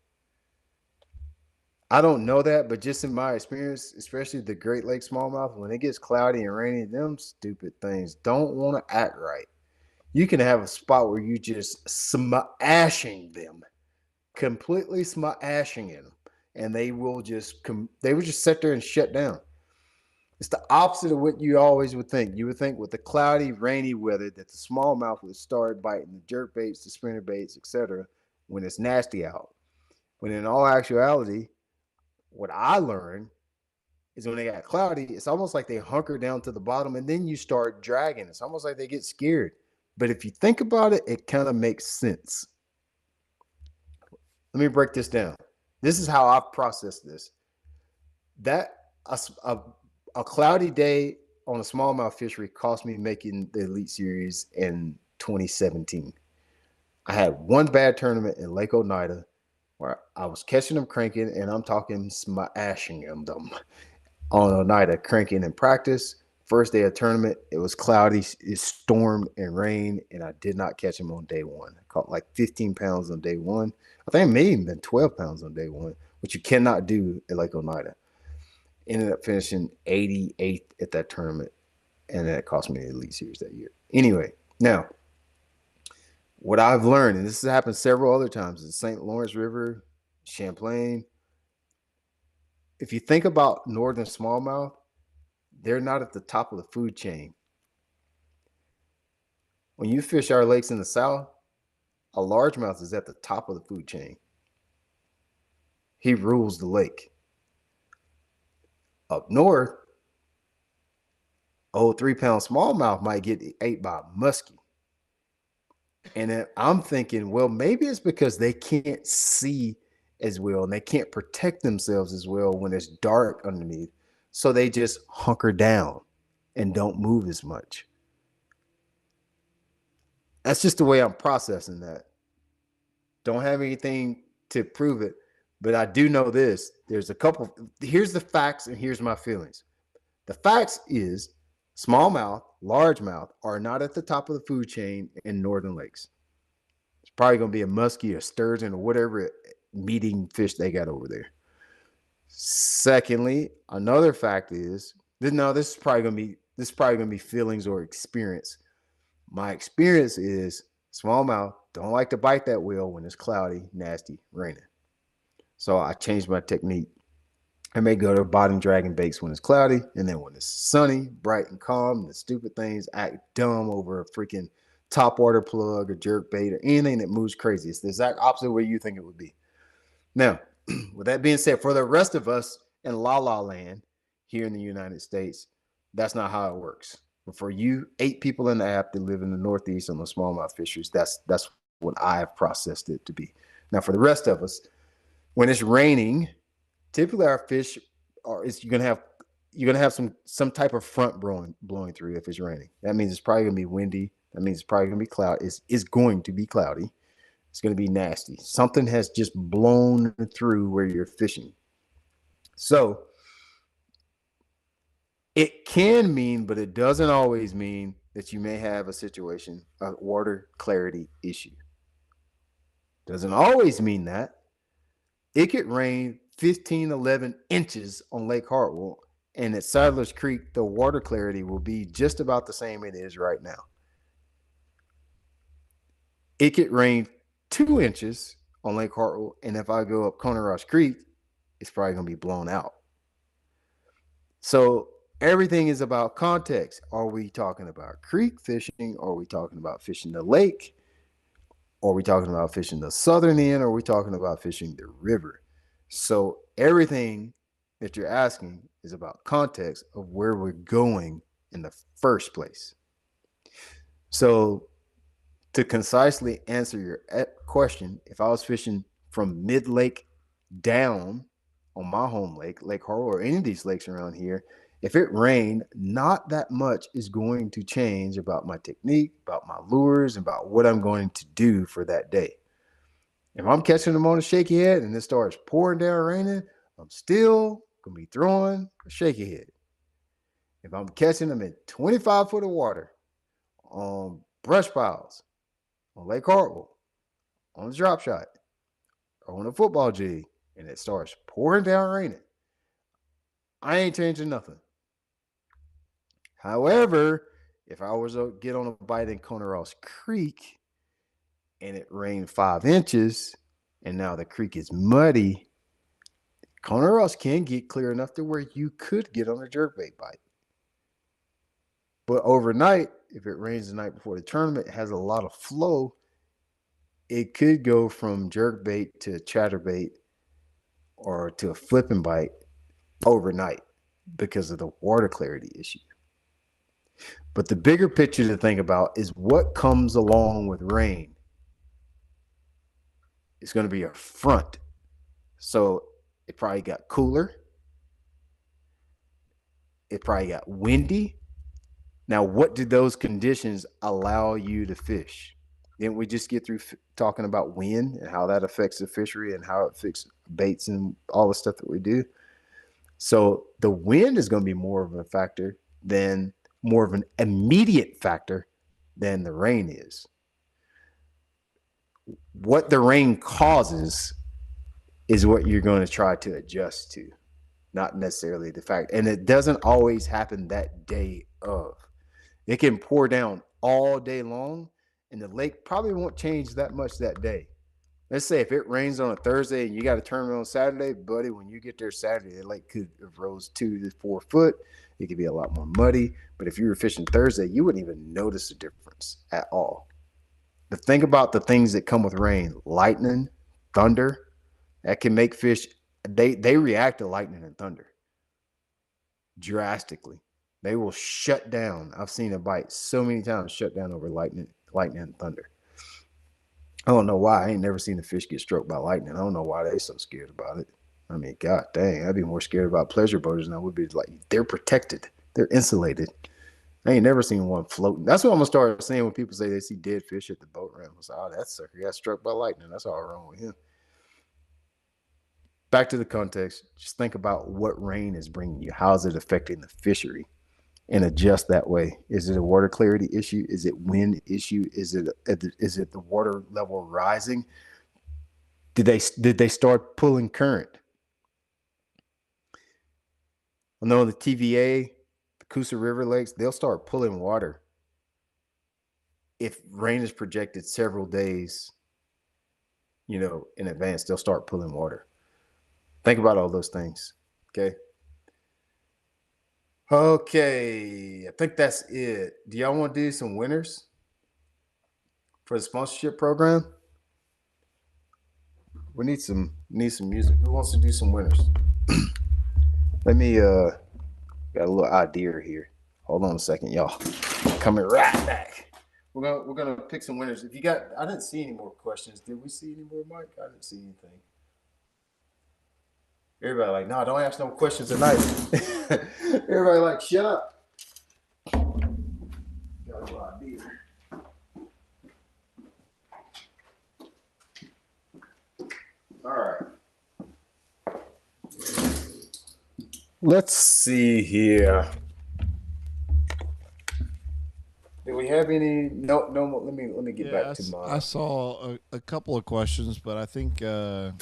S2: I don't know that, but just in my experience, especially the Great Lakes smallmouth, when it gets cloudy and rainy, them stupid things don't want to act right. You can have a spot where you just smashing them, completely smashing them, and they will just sit there and shut down. It's the opposite of what you always would think. You would think with the cloudy, rainy weather that the smallmouth would start biting the jerk baits, the spinner baits, etc. when it's nasty out. When in all actuality, what I learned is when they got cloudy, it's almost like they hunker down to the bottom and then you start dragging. It's almost like they get scared. But if you think about it, it kind of makes sense. Let me break this down. This is how I've processed this. That a cloudy day on a smallmouth fishery cost me making the Elite Series in 2017. I had one bad tournament in Lake Oneida where I was catching them cranking, and I'm talking smashing them on Oneida, cranking in practice. First day of tournament, it was cloudy, it stormed and rained, and I did not catch him on day one. I caught like 15 pounds on day one. I think it may even been 12 pounds on day one, which you cannot do at Lake Oneida. Ended up finishing 88th at that tournament, and that cost me the Elite Series that year. Anyway, now, what I've learned, and this has happened several other times, in St. Lawrence River, Champlain. If you think about northern smallmouth, they're not at the top of the food chain. When you fish our lakes in the south, a largemouth is at the top of the food chain. He rules the lake. Up north, 3-pound smallmouth might get ate by a muskie. And then I'm thinking, well, maybe it's because they can't see as well and they can't protect themselves as well when it's dark underneath. So they just hunker down and don't move as much. That's just the way I'm processing that. Don't have anything to prove it, but I do know this. Here's the facts and here's my feelings. The facts is Smallmouth, largemouth are not at the top of the food chain in northern lakes. It's probably going to be a muskie or sturgeon or whatever meat-eating fish they got over there. Secondly, another fact is this is probably gonna be feelings or experience. My experience is smallmouth don't like to bite that whale when it's cloudy, nasty, raining. So I changed my technique. I may go to bottom dragging baits when it's cloudy, and then when it's sunny, bright and calm, the stupid things act dumb over a freaking top water plug or jerk bait or anything that moves crazy. It's the exact opposite way you think it would be. Now, with that being said, for the rest of us in La La Land here in the United States, that's not how it works. But for you, 8 people in the app that live in the Northeast on the smallmouth fisheries, that's what I've processed it to be. Now, for the rest of us, when it's raining, typically our fish you're gonna have some type of front blowing through if it's raining. That means it's probably gonna be windy. That means it's probably gonna be cloudy. It's going to be cloudy. It's going to be nasty. Something has just blown through where you're fishing. So it can mean, but it doesn't always mean that you may have a situation, a water clarity issue. Doesn't always mean that. It could rain 15, 11 inches on Lake Hartwell, and at Sadler's Creek, the water clarity will be just about the same it is right now. It could rain 2 inches on Lake Hartwell, and if I go up Conorosh Creek, it's probably going to be blown out. So everything is about context. Are we talking about creek fishing? Are we talking about fishing the lake? Are we talking about fishing the southern end? Or are we talking about fishing the river? So everything that you're asking is about context of where we're going in the first place. So to concisely answer your question, if I was fishing from mid-lake down on my home lake, Lake Hartwell, or any of these lakes around here, if it rained, not that much is going to change about my technique, about my lures, about what I'm going to do for that day. If I'm catching them on a shaky head and it starts pouring down raining, I'm still going to be throwing a shaky head. If I'm catching them in 25 foot of water on brush piles, on Lake Hartwell, on a drop shot, or on a football jig, and it starts pouring down raining, I ain't changing nothing. However, if I was to get on a bite in Conorosh Creek and it rained 5 inches and now the creek is muddy, Conorosh can get clear enough to where you could get on a jerkbait bite. But overnight, if it rains the night before the tournament, it has a lot of flow, it could go from jerkbait to chatterbait or to a flipping bite overnight because of the water clarity issue. But the bigger picture to think about is what comes along with rain. It's going to be a front. So it probably got cooler. It probably got windy. Now, what do those conditions allow you to fish? Didn't we just get through talking about wind and how that affects the fishery and how it affects baits and all the stuff that we do? So the wind is going to be more of an immediate factor than the rain is. What the rain causes is what you're going to try to adjust to, not necessarily the fact. And it doesn't always happen that day of. It can pour down all day long, and the lake probably won't change that much that day. Let's say if it rains on a Thursday and you got a tournament on Saturday, buddy, when you get there Saturday, the lake could have rose 2 to 4 foot. It could be a lot more muddy. But if you were fishing Thursday, you wouldn't even notice a difference at all. But think about the things that come with rain: lightning, thunder. That can make fish, they react to lightning and thunder drastically. They will shut down. I've seen a bite so many times shut down over lightning and thunder. I don't know why. I ain't never seen a fish get struck by lightning. I don't know why they so scared about it. I mean, god dang, I'd be more scared about pleasure boaters than I would be. Like, they're protected. They're insulated. I ain't never seen one floating. That's what I'm gonna start saying when people say they see dead fish at the boat ramp. I say, oh, that sucker got struck by lightning. That's all wrong with him. Back to the context. Just think about what rain is bringing you. How is it affecting the fishery? and adjust that way. Is it a water clarity issue? Is it wind issue? Is it the water level rising? Did they start pulling current? I know the TVA, the Coosa River Lakes, they'll start pulling water if rain is projected several days, in advance. They'll start pulling water. Think about all those things. Okay, I think that's it. Do y'all want to do some winners for the sponsorship program? We need some music. Who wants to do some winners? Let me got a little idea here. Hold on a second, y'all. Coming right back. We're gonna pick some winners. If you got, I didn't see any more questions. Did we see any more, Mike? I didn't see anything. Everybody like, no, don't ask no questions tonight. Everybody like, shut up. Got a little idea. All right. Let's see here. Do we have any? No. Let me get back to mine.
S1: I saw a couple of questions, but I think there's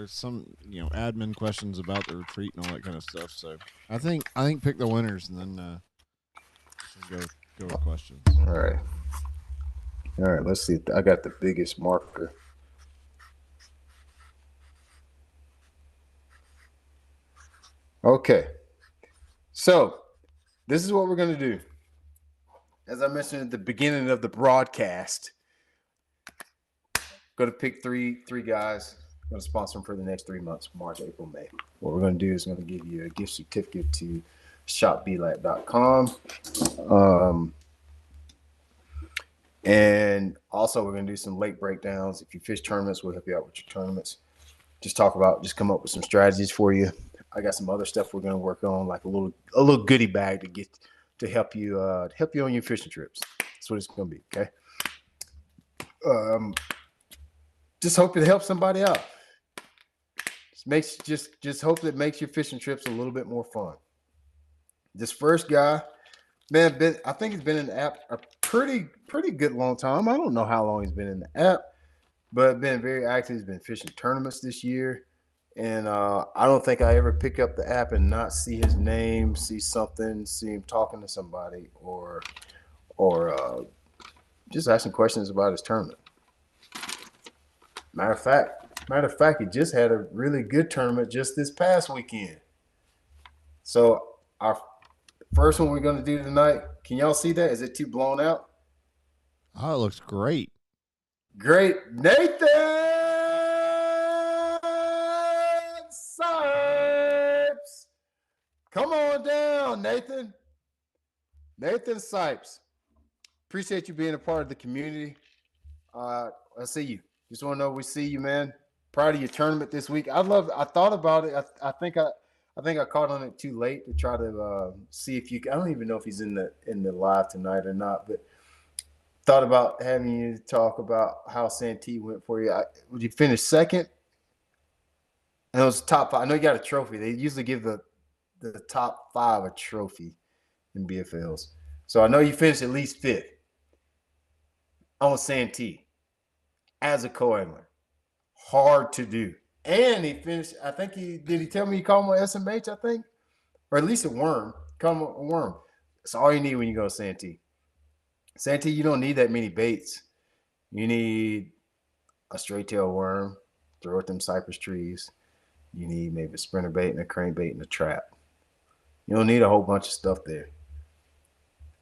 S1: some admin questions about the retreat and all that kind of stuff. So I think pick the winners and then go with questions.
S2: All right. Let's see. I got the biggest marker. Okay. So this is what we're gonna do. As I mentioned at the beginning of the broadcast, I'm going to pick three guys. I'm going to sponsor them for the next 3 months, March, April, May. What we're going to do is going to give you a gift certificate to shopblat.com. And also we're going to do some lake breakdowns. If you fish tournaments, we'll help you out with your tournaments. Just come up with some strategies for you. I got some other stuff we're going to work on, like a little goodie bag to help you on your fishing trips. That's what it's going to be. Okay. Just hope it helps somebody out. Just hope it makes your fishing trips a little bit more fun. This first guy, man, I think he's been in the app a pretty good long time. I don't know how long he's been in the app, but been very active. He's been fishing tournaments this year. And I don't think I ever pick up the app and not see his name, see something, see him talking to somebody, or just asking questions about his tournament. Matter of fact, he just had a really good tournament just this past weekend. So our first one we're going to do tonight, can y'all see that? Is it too blown out?
S1: Oh, it looks great.
S2: Great. Nathan Sipes. Come on down, Nathan. Nathan Sipes. Appreciate you being a part of the community. I see you. Just want to know we see you, man. Proud of your tournament this week. I thought about it. I think I caught on it too late to try to see if you. I don't even know if he's in the live tonight or not, but thought about having you talk about how Santee went for you. Would you finish second? And it was top 5. I know you got a trophy. They usually give the top 5 a trophy in BFLs. So I know you finished at least 5th on Santee as a co-angler. Hard to do. And he finished, I think did he tell me he caught him on SMH, I think? Or at least a worm. Caught him a worm. That's all you need when you go to Santee. Santee, you don't need that many baits. You need a straight tail worm, throw at them cypress trees. You need maybe a sprinter bait and a crankbait and a trap. You don't need a whole bunch of stuff there.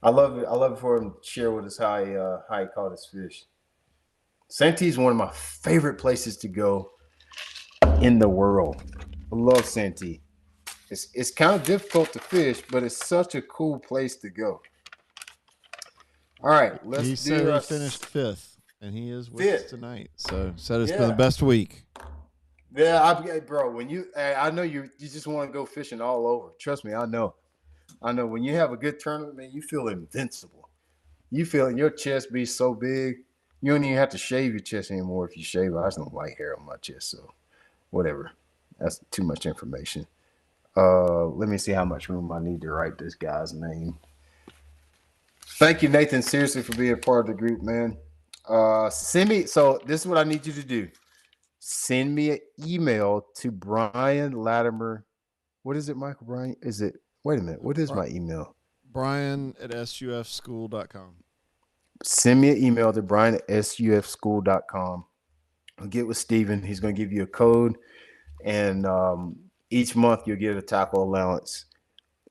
S2: I love it for him to share with us how he caught his fish. Santee is one of my favorite places to go in the world. I love Santee. It's kind of difficult to fish, but it's such a cool place to go. All right,
S1: he said he finished 5th, and he is with us tonight. So said it's been the best week.
S2: Yeah, bro. When I know you just want to go fishing all over. Trust me, I know. When you have a good tournament, man, you feel invincible. You feel your chest be so big, you don't even have to shave your chest anymore. If you shave, I just don't like hair on my chest, so whatever. That's too much information. Let me see how much room I need to write this guy's name. Thank you, Nathan, seriously, for being a part of the group, man. Send me. So this is what I need you to do. Send me an email to Brian Latimer. What is it, Michael Brian? Is it? Wait a minute. What is my email?
S1: Brian@sufschool.com.
S2: Send me an email to brian@sufschool.com. I'll get with Steven. He's going to give you a code, and each month you'll get a tackle allowance.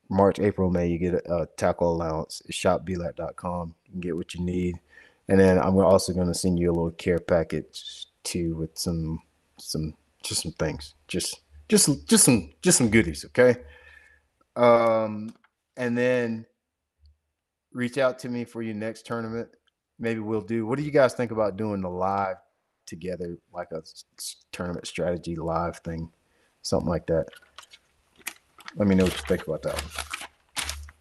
S2: March, April, May, you get a tackle allowance. Shopblat.com. You can get what you need, and then I'm also going to send you a little care package too with some things, just some goodies, okay? And then reach out to me for your next tournament. Maybe we'll do. What do you guys think about doing the live together, like a tournament strategy live thing, something like that? Let me know what you think about that one.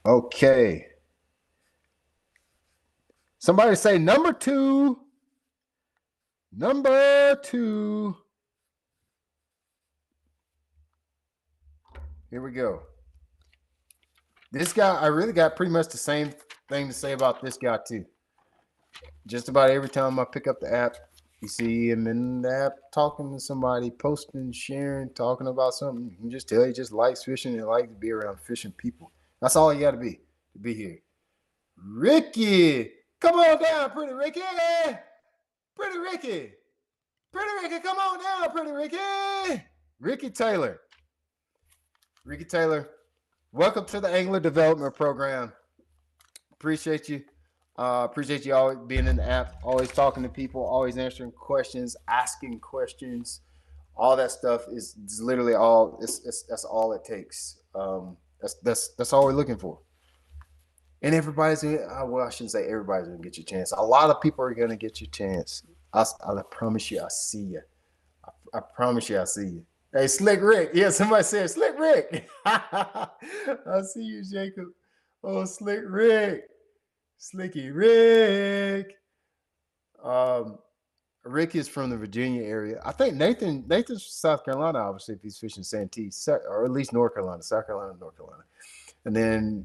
S2: Okay. Somebody say number two. Number two. Here we go. This guy, I really got pretty much the same thing to say about this guy too. Just about every time I pick up the app, you see him in the app talking to somebody, posting, sharing, talking about something. You can just tell he just likes fishing and likes to be around fishing people. That's all you got to be here. Ricky, come on down, pretty Ricky. Pretty Ricky. Pretty Ricky, come on down, pretty Ricky. Ricky Taylor. Ricky Taylor, welcome to the Angler Development Program. Appreciate you. Appreciate you always being in the app, always talking to people, always answering questions, asking questions. All that stuff is literally all. That's all it takes. That's all we're looking for. And everybody's well, I shouldn't say everybody's gonna get your chance. A lot of people are gonna get your chance. I promise you, I see you. I promise you, I see you. Hey, Slick Rick. Yeah, somebody said Slick Rick. I see you, Jacob. Oh, Slick Rick. Slicky Rick. Rick is from the Virginia area. I think Nathan's from South Carolina, obviously, if he's fishing Santee, or at least North Carolina, South Carolina, North Carolina. And then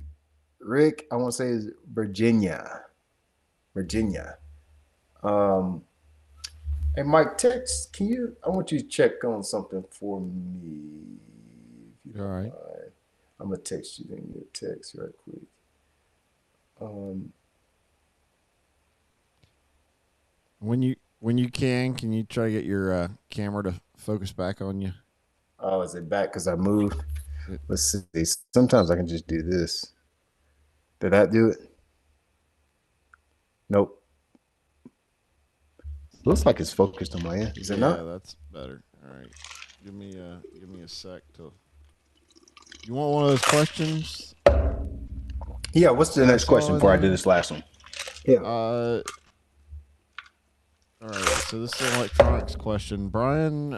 S2: Rick, I want to say, is Virginia. Hey, Mike, text. I want you to check on something for me.
S1: All right.
S2: I'm gonna text you. Then you text right quick.
S1: When you can you try to get your camera to focus back on you?
S2: Oh, is it back because I moved? Let's see. Sometimes I can just do this. Did that do it? Nope. Looks like it's focused on my end. Is it not?
S1: Yeah, that's better. All right. Give me a sec to. You want one of those questions?
S2: Yeah. What's the next question before I do this last one? Yeah.
S1: All right. So this is an electronics question, Brian.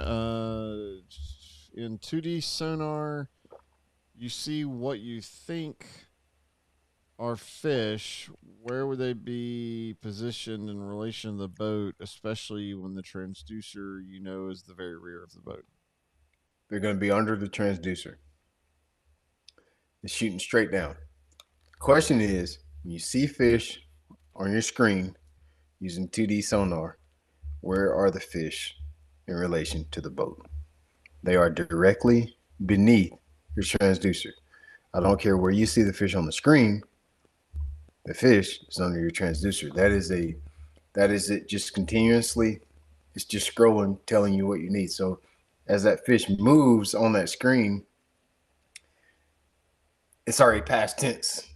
S1: In 2D sonar, you see what you think are fish. Where would they be positioned in relation to the boat, especially when the transducer is the very rear of the boat?
S2: They're going to be under the transducer. It's shooting straight down. The question is, when you see fish on your screen using 2D sonar, where are the fish in relation to the boat? They are directly beneath your transducer. I don't care where you see the fish on the screen. The fish is under your transducer. That is it. Just continuously, it's just scrolling, telling you what you need. So as that fish moves on that screen, it's already past tense.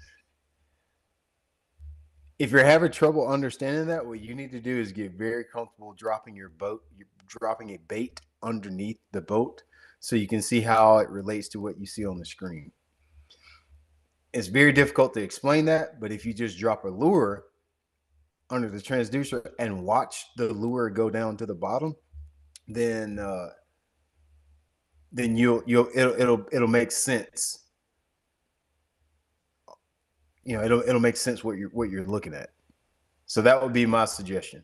S2: If you're having trouble understanding that, what you need to do is get very comfortable dropping your boat. You're dropping a bait underneath the boat so you can see how it relates to what you see on the screen. It's very difficult to explain that, but if you just drop a lure under the transducer and watch the lure go down to the bottom, then it'll make sense. It'll make sense what you're looking at. So that would be my suggestion: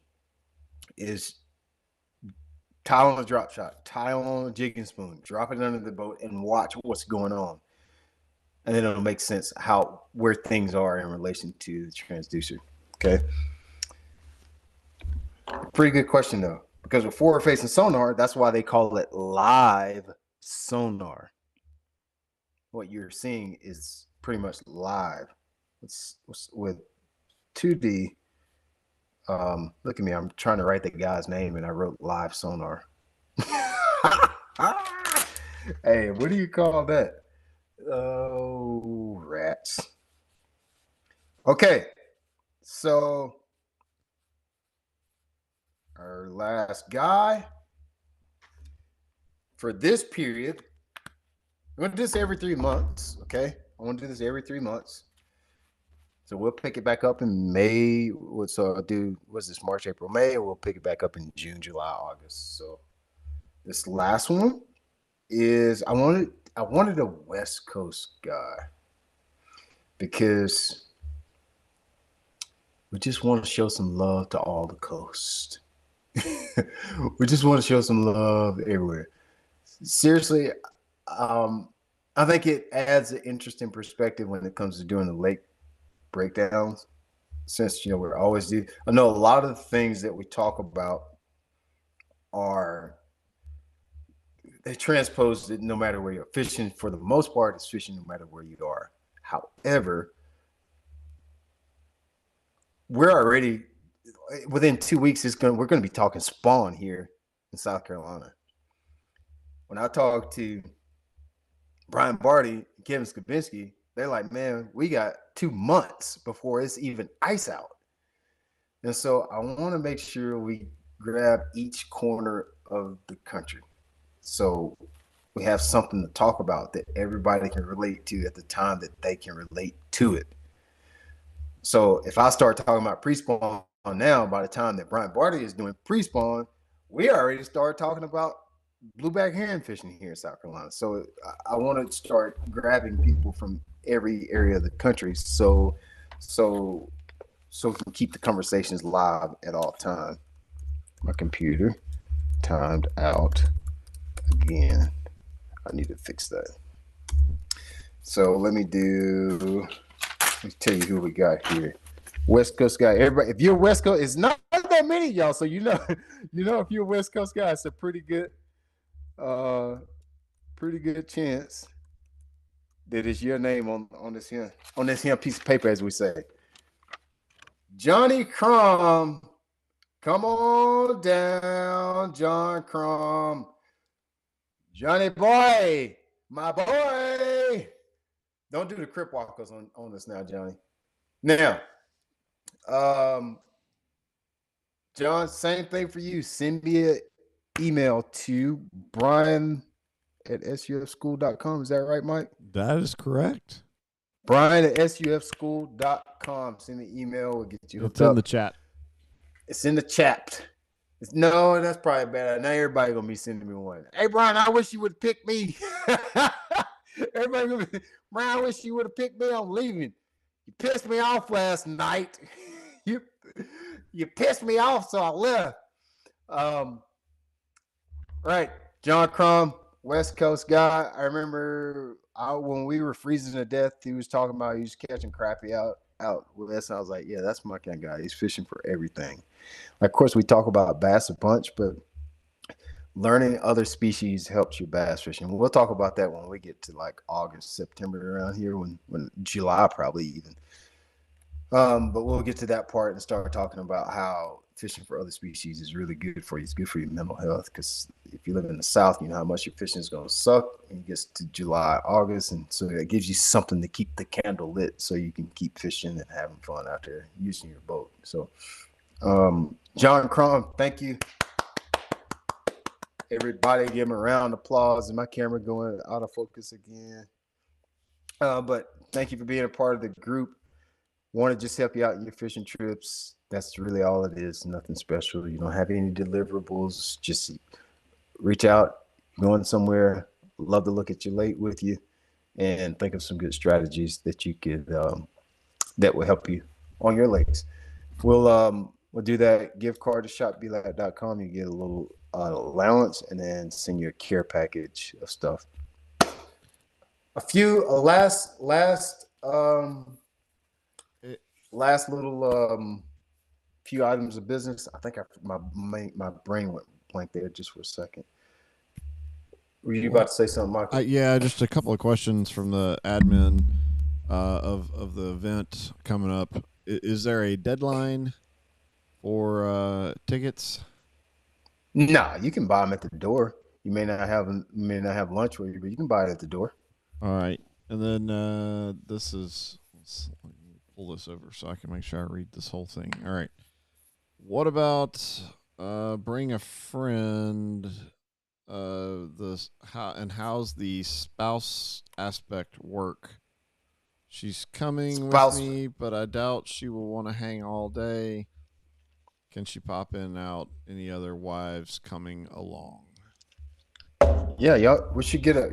S2: is tile on a drop shot, tile on a jigging spoon, drop it under the boat, and watch what's going on. and then it'll make sense where things are in relation to the transducer. Okay. Pretty good question though, because with forward-facing sonar, that's why they call it live sonar. What you're seeing is pretty much live. With 2D. Look at me. I'm trying to write the guy's name, and I wrote live sonar. Hey, what do you call that? Oh, rats. Okay, so our last guy for this period, I'm going to do this every 3 months, okay? I want to do this every 3 months. So we'll pick it back up in May. So I'll do, what's this, March, April, May, and we'll pick it back up in June, July, August. So this last one is, I wanted a West Coast guy because we just want to show some love to all the coast. We just want to show some love everywhere. Seriously, I think it adds an interesting perspective when it comes to doing the lake breakdowns, since we're always do. I know a lot of the things that we talk about they transpose it no matter where you're fishing. For the most part, it's fishing no matter where you are. However, we're already within 2 weeks. We're going to be talking spawn here in South Carolina. When I talk to Brian Barty, Kevin Skabinski, they're like, man, we got 2 months before it's even ice out. And so I want to make sure we grab each corner of the country, so we have something to talk about that everybody can relate to at the time that they can relate to it. So if I start talking about pre-spawn now, by the time that Brian Barty is doing pre-spawn, we already start talking about blueback herring fishing here in South Carolina. So I want to start grabbing people from every area of the country, so we can keep the conversations live at all time. My computer timed out again. I need to fix that. So let me tell you who we got here. West Coast guy. Everybody, if you're West Coast, it's not that many of y'all. So if you're a West Coast guy, it's a pretty good chance that it's your name on this here piece of paper, as we say. Johnny Crum. Come on down, John Crum. Johnny boy, my boy. Don't do the crip walkers on us now, Johnny. Now, John, same thing for you. Send me an email to brian@sufschool.com. Is that right, Mike?
S1: That is correct.
S2: brian@sufschool.com. Send me an email. We'll get you hooked up.
S1: It's in the chat.
S2: It's in the chat. No, that's probably bad. Now everybody gonna be sending me one. Hey, Brian, I wish you would pick me. Everybody gonna be, Brian, I wish you would have picked me. I'm leaving. You pissed me off last night. you pissed me off, so I left. Right, John Crum, West Coast guy. I remember when we were freezing to death, he was talking about he was catching crappie out west. I was like, yeah, that's my kind of guy. He's fishing for everything. Of course, we talk about bass a bunch, but learning other species helps your bass fishing. We'll talk about that when we get to like August, September around here, when July probably even. But we'll get to that part and start talking about how fishing for other species is really good for you. It's good for your mental health, because if you live in the South, you know how much your fishing is going to suck when it gets to July, August. And so it gives you something to keep the candle lit so you can keep fishing and having fun out there using your boat. So, John Crum, thank you. Everybody give him a round of applause. And my camera going out of focus again. But thank you for being a part of the group. Want to just help you out in your fishing trips. That's really all it is. Nothing special. You don't have any deliverables. Just reach out, going somewhere. Love to look at your lake with you and think of some good strategies that you could that will help you on your lakes. We'll do that gift card to shopbelike.com. You get a little allowance and then send you a care package of stuff. A few
S1: It,
S2: last little few items of business. I think my brain went blank there just for a second. Were you
S1: well,
S2: about to say something, Michael?
S1: yeah, just a couple of questions from the admin of the event coming up. Is there a deadline for tickets?
S2: Nah, you can buy them at the door. You may not have lunch with you, but you can buy it at the door.
S1: All right, and then this is. Let me pull this over so I can make sure I read this whole thing. All right. What about bring a friend? How's the spouse aspect work? She's coming with
S2: Spouse.
S1: me, but I doubt she will want to hang all day. Can she pop in and out? Any other wives coming along?
S2: Yeah, y'all should get a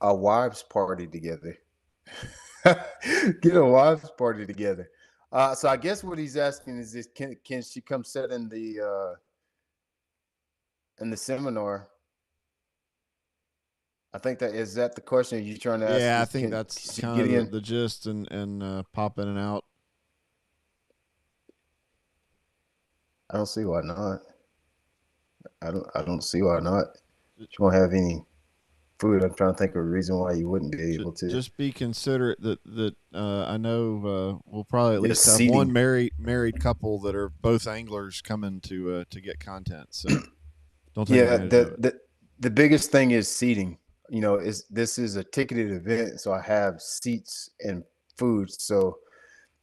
S2: wives party together. Get a wives party together. So I guess what he's asking is this: can she come sit in the seminar? I think that the question you trying to ask
S1: Yeah, I
S2: is
S1: think
S2: can
S1: that's
S2: she
S1: kind
S2: get
S1: of
S2: in?
S1: the gist and pop in and out.
S2: I don't see why not. I don't see why not. She won't have any food. I'm trying to think of a reason why you wouldn't be able to.
S1: Just be considerate that I know we'll probably at
S2: Yeah,
S1: least have one
S2: seating.
S1: married couple that are both anglers coming to get content. So don't take
S2: Yeah,
S1: advantage of it.
S2: the biggest thing is seating. Is this is a ticketed event, so I have seats and food. So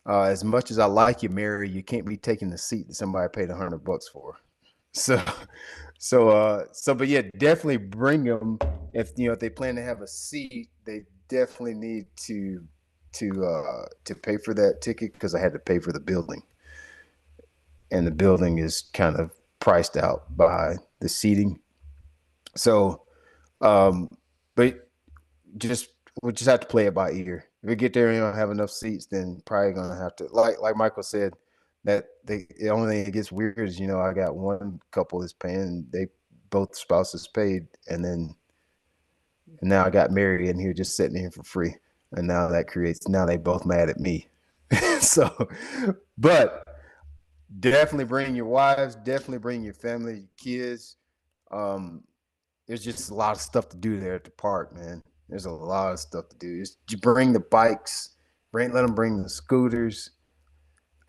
S2: as much as I like you, Mary, you can't be taking the seat that somebody paid $100 for. So, but yeah, definitely bring them. If they plan to have a seat, they definitely need to pay for that ticket because I had to pay for the building, and the building is kind of priced out by the seating. So, um, but just we just have to play it by ear. If we get there and you don't have enough seats, then probably gonna have to like Michael said, that the only thing that gets weird is I got one couple that's paying, they both spouses paid, and now I got Mary in here just sitting here for free, and now they both mad at me. So, but definitely bring your wives, definitely bring your family, your kids. Um, there's just a lot of stuff to do there at the park, man. There's a lot of stuff to do. Just you bring the bikes, let them bring the scooters.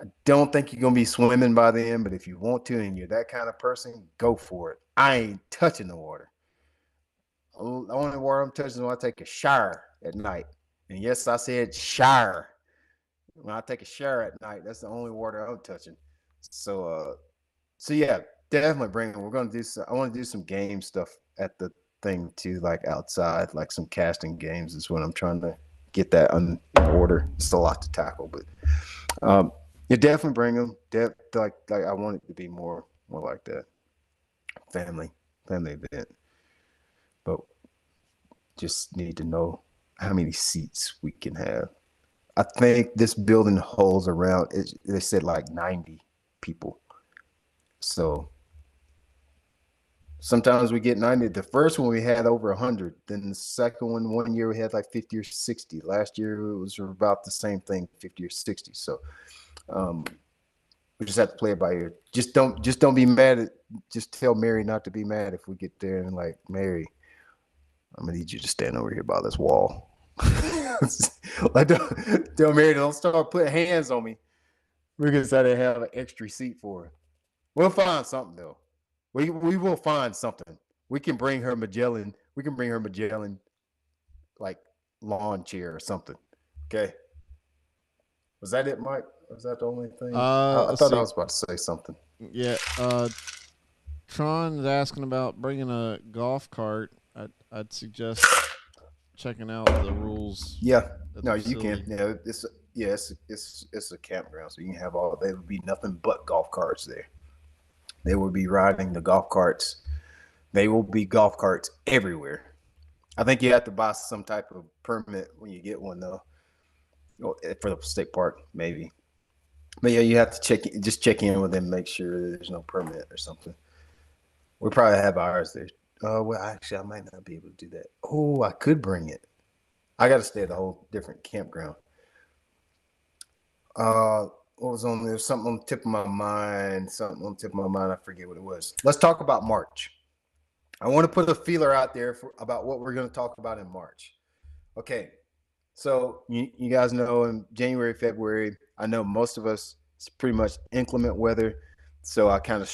S2: I don't think you're gonna be swimming by then, but if you want to and you're that kind of person, go for it. I ain't touching the water. The only water I'm touching is when I take a shower at night. And yes, I said shower. When I take a shower at night, that's the only water I'm touching. So, yeah, definitely bring them. We're gonna do some. I want to do some game stuff at the thing too, like outside, like some casting games. Is what I'm trying to get that in order. It's a lot to tackle, but you definitely bring them. Like I want it to be more like that family event, but just need to know how many seats we can have. I think this building holds around. They said like 90 people. So sometimes we get 90. The first one we had over 100. Then the second one year we had like 50 or 60. Last year it was about the same thing, 50 or 60. So um, we just have to play it by ear. Just don't be mad at. Just tell Mary not to be mad if we get there and like, Mary, I'm gonna need you to stand over here by this wall. Like, tell Mary, don't start putting hands on me. We're gonna try to have an extra seat for her. We'll find something though. We will find something. We can bring her Magellan. We can bring her Magellan like lawn chair or something. Okay. Was that it, Mike? Was that the only thing? I
S1: Let's
S2: thought I
S1: see.
S2: was about to say something.
S1: Yeah, Tron is asking about bringing a golf cart. I'd suggest checking out the rules
S2: Yeah.
S1: at the
S2: No, you can.
S1: facility.
S2: Yeah, it's a campground, so you can have all. There would be nothing but golf carts there. They will be riding the golf carts. They will be golf carts everywhere. I think you have to buy some type of permit when you get one though, for the state park maybe. But yeah, you have to check in with them, make sure there's no permit or something. We probably have ours there. Well, actually, I might not be able to do that. Oh, I could bring it. I got to stay at a whole different campground. What was on there? Something on the tip of my mind. Something on the tip of my mind. I forget what it was. Let's talk about March. I want to put a feeler out there about what we're going to talk about in March. Okay. So you guys know in January, February, I know most of us, it's pretty much inclement weather. So I kind of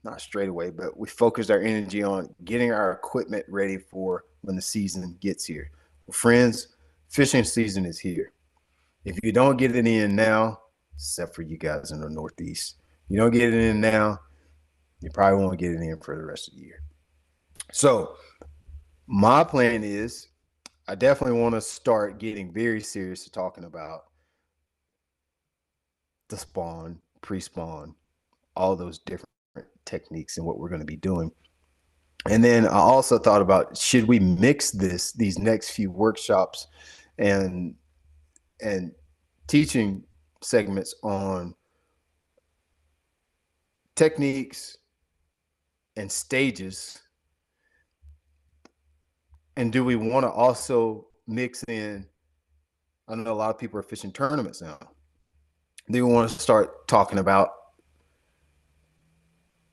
S2: not straight away, but we focused our energy on getting our equipment ready for when the season gets here. Well, friends, fishing season is here. If you don't get it in now, except for you guys in the Northeast, you don't get it in now, you probably won't get it in for the rest of the year. So my plan is I definitely want to start getting very serious to talking about the spawn, pre-spawn, all those different techniques and what we're going to be doing. And then I also thought about, should we mix these next few workshops and teaching segments on techniques and stages, and do we want to also mix in, I know a lot of people are fishing tournaments now, do we want to start talking about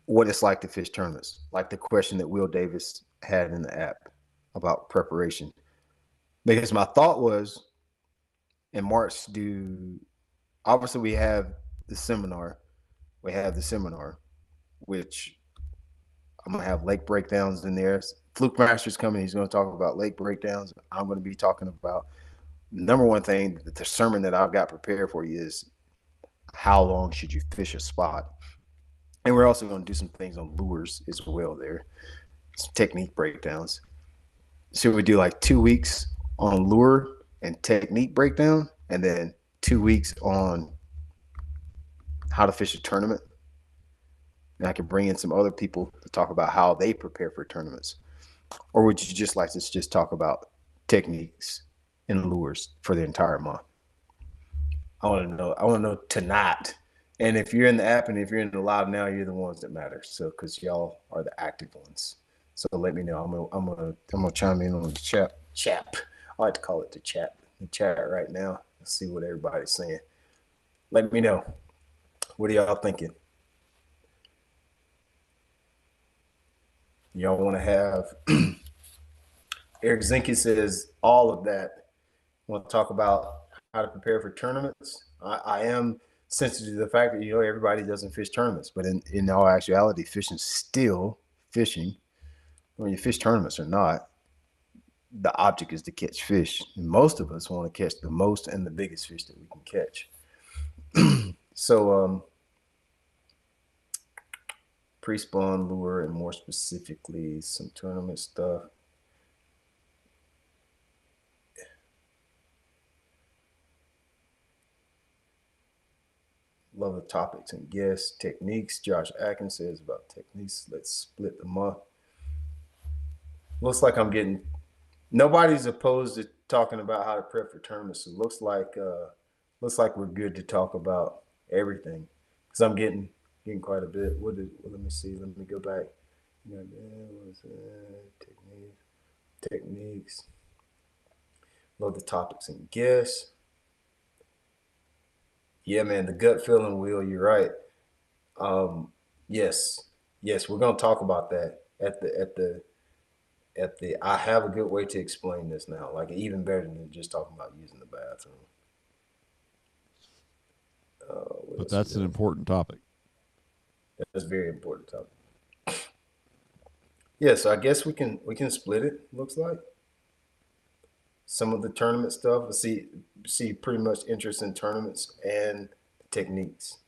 S2: what it's like to fish tournaments, like the question that Will Davis had in the app about preparation? Because my thought was, in March, obviously we have the seminar, which I'm going to have lake breakdowns in there. Fluke Master's coming. He's going to talk about lake breakdowns. I'm going to be talking about, number one thing, the sermon that I've got prepared for you is how long should you fish a spot? And we're also going to do some things on lures as well there, some technique breakdowns. So we do like 2 weeks on lure and technique breakdown, and then 2 weeks on how to fish a tournament. And I can bring in some other people to talk about how they prepare for tournaments. Or would you just like to just talk about techniques and lures for the entire month? I want to know tonight. And if you're in the app and if you're in the live now, you're the ones that matter. So, because y'all are the active ones. So let me know. I'm gonna chime in on the chat. I like to call it the chat. The chat right now. Let's see what everybody's saying. Let me know. What are y'all thinking? Y'all want to have Eric Zinke says all of that. Want to talk about how to prepare for tournaments? I am sensitive to the fact that everybody doesn't fish tournaments, but in all actuality, fishing's still fishing. When you fish tournaments or not, the object is to catch fish, and most of us want to catch the most and the biggest fish that we can catch. So pre-spawn lure, and more specifically some tournament stuff. Love the topics and guests. Techniques. Josh Atkins says about techniques. Let's split them up. Looks like nobody's opposed to talking about how to prep for tournaments. So looks like we're good to talk about everything, because I'm getting quite a bit. Let me see. Let me go back. Techniques. Love the topics and guests. Yeah, man, the gut feeling, Will, you're right. Yes, we're gonna talk about that at the I have a good way to explain this now, like even better than just talking about using the bathroom.
S1: But that's an important topic.
S2: That's a very important topic. Yeah, so I guess we can split it. Looks like some of the tournament stuff. See pretty much interest in tournaments and techniques.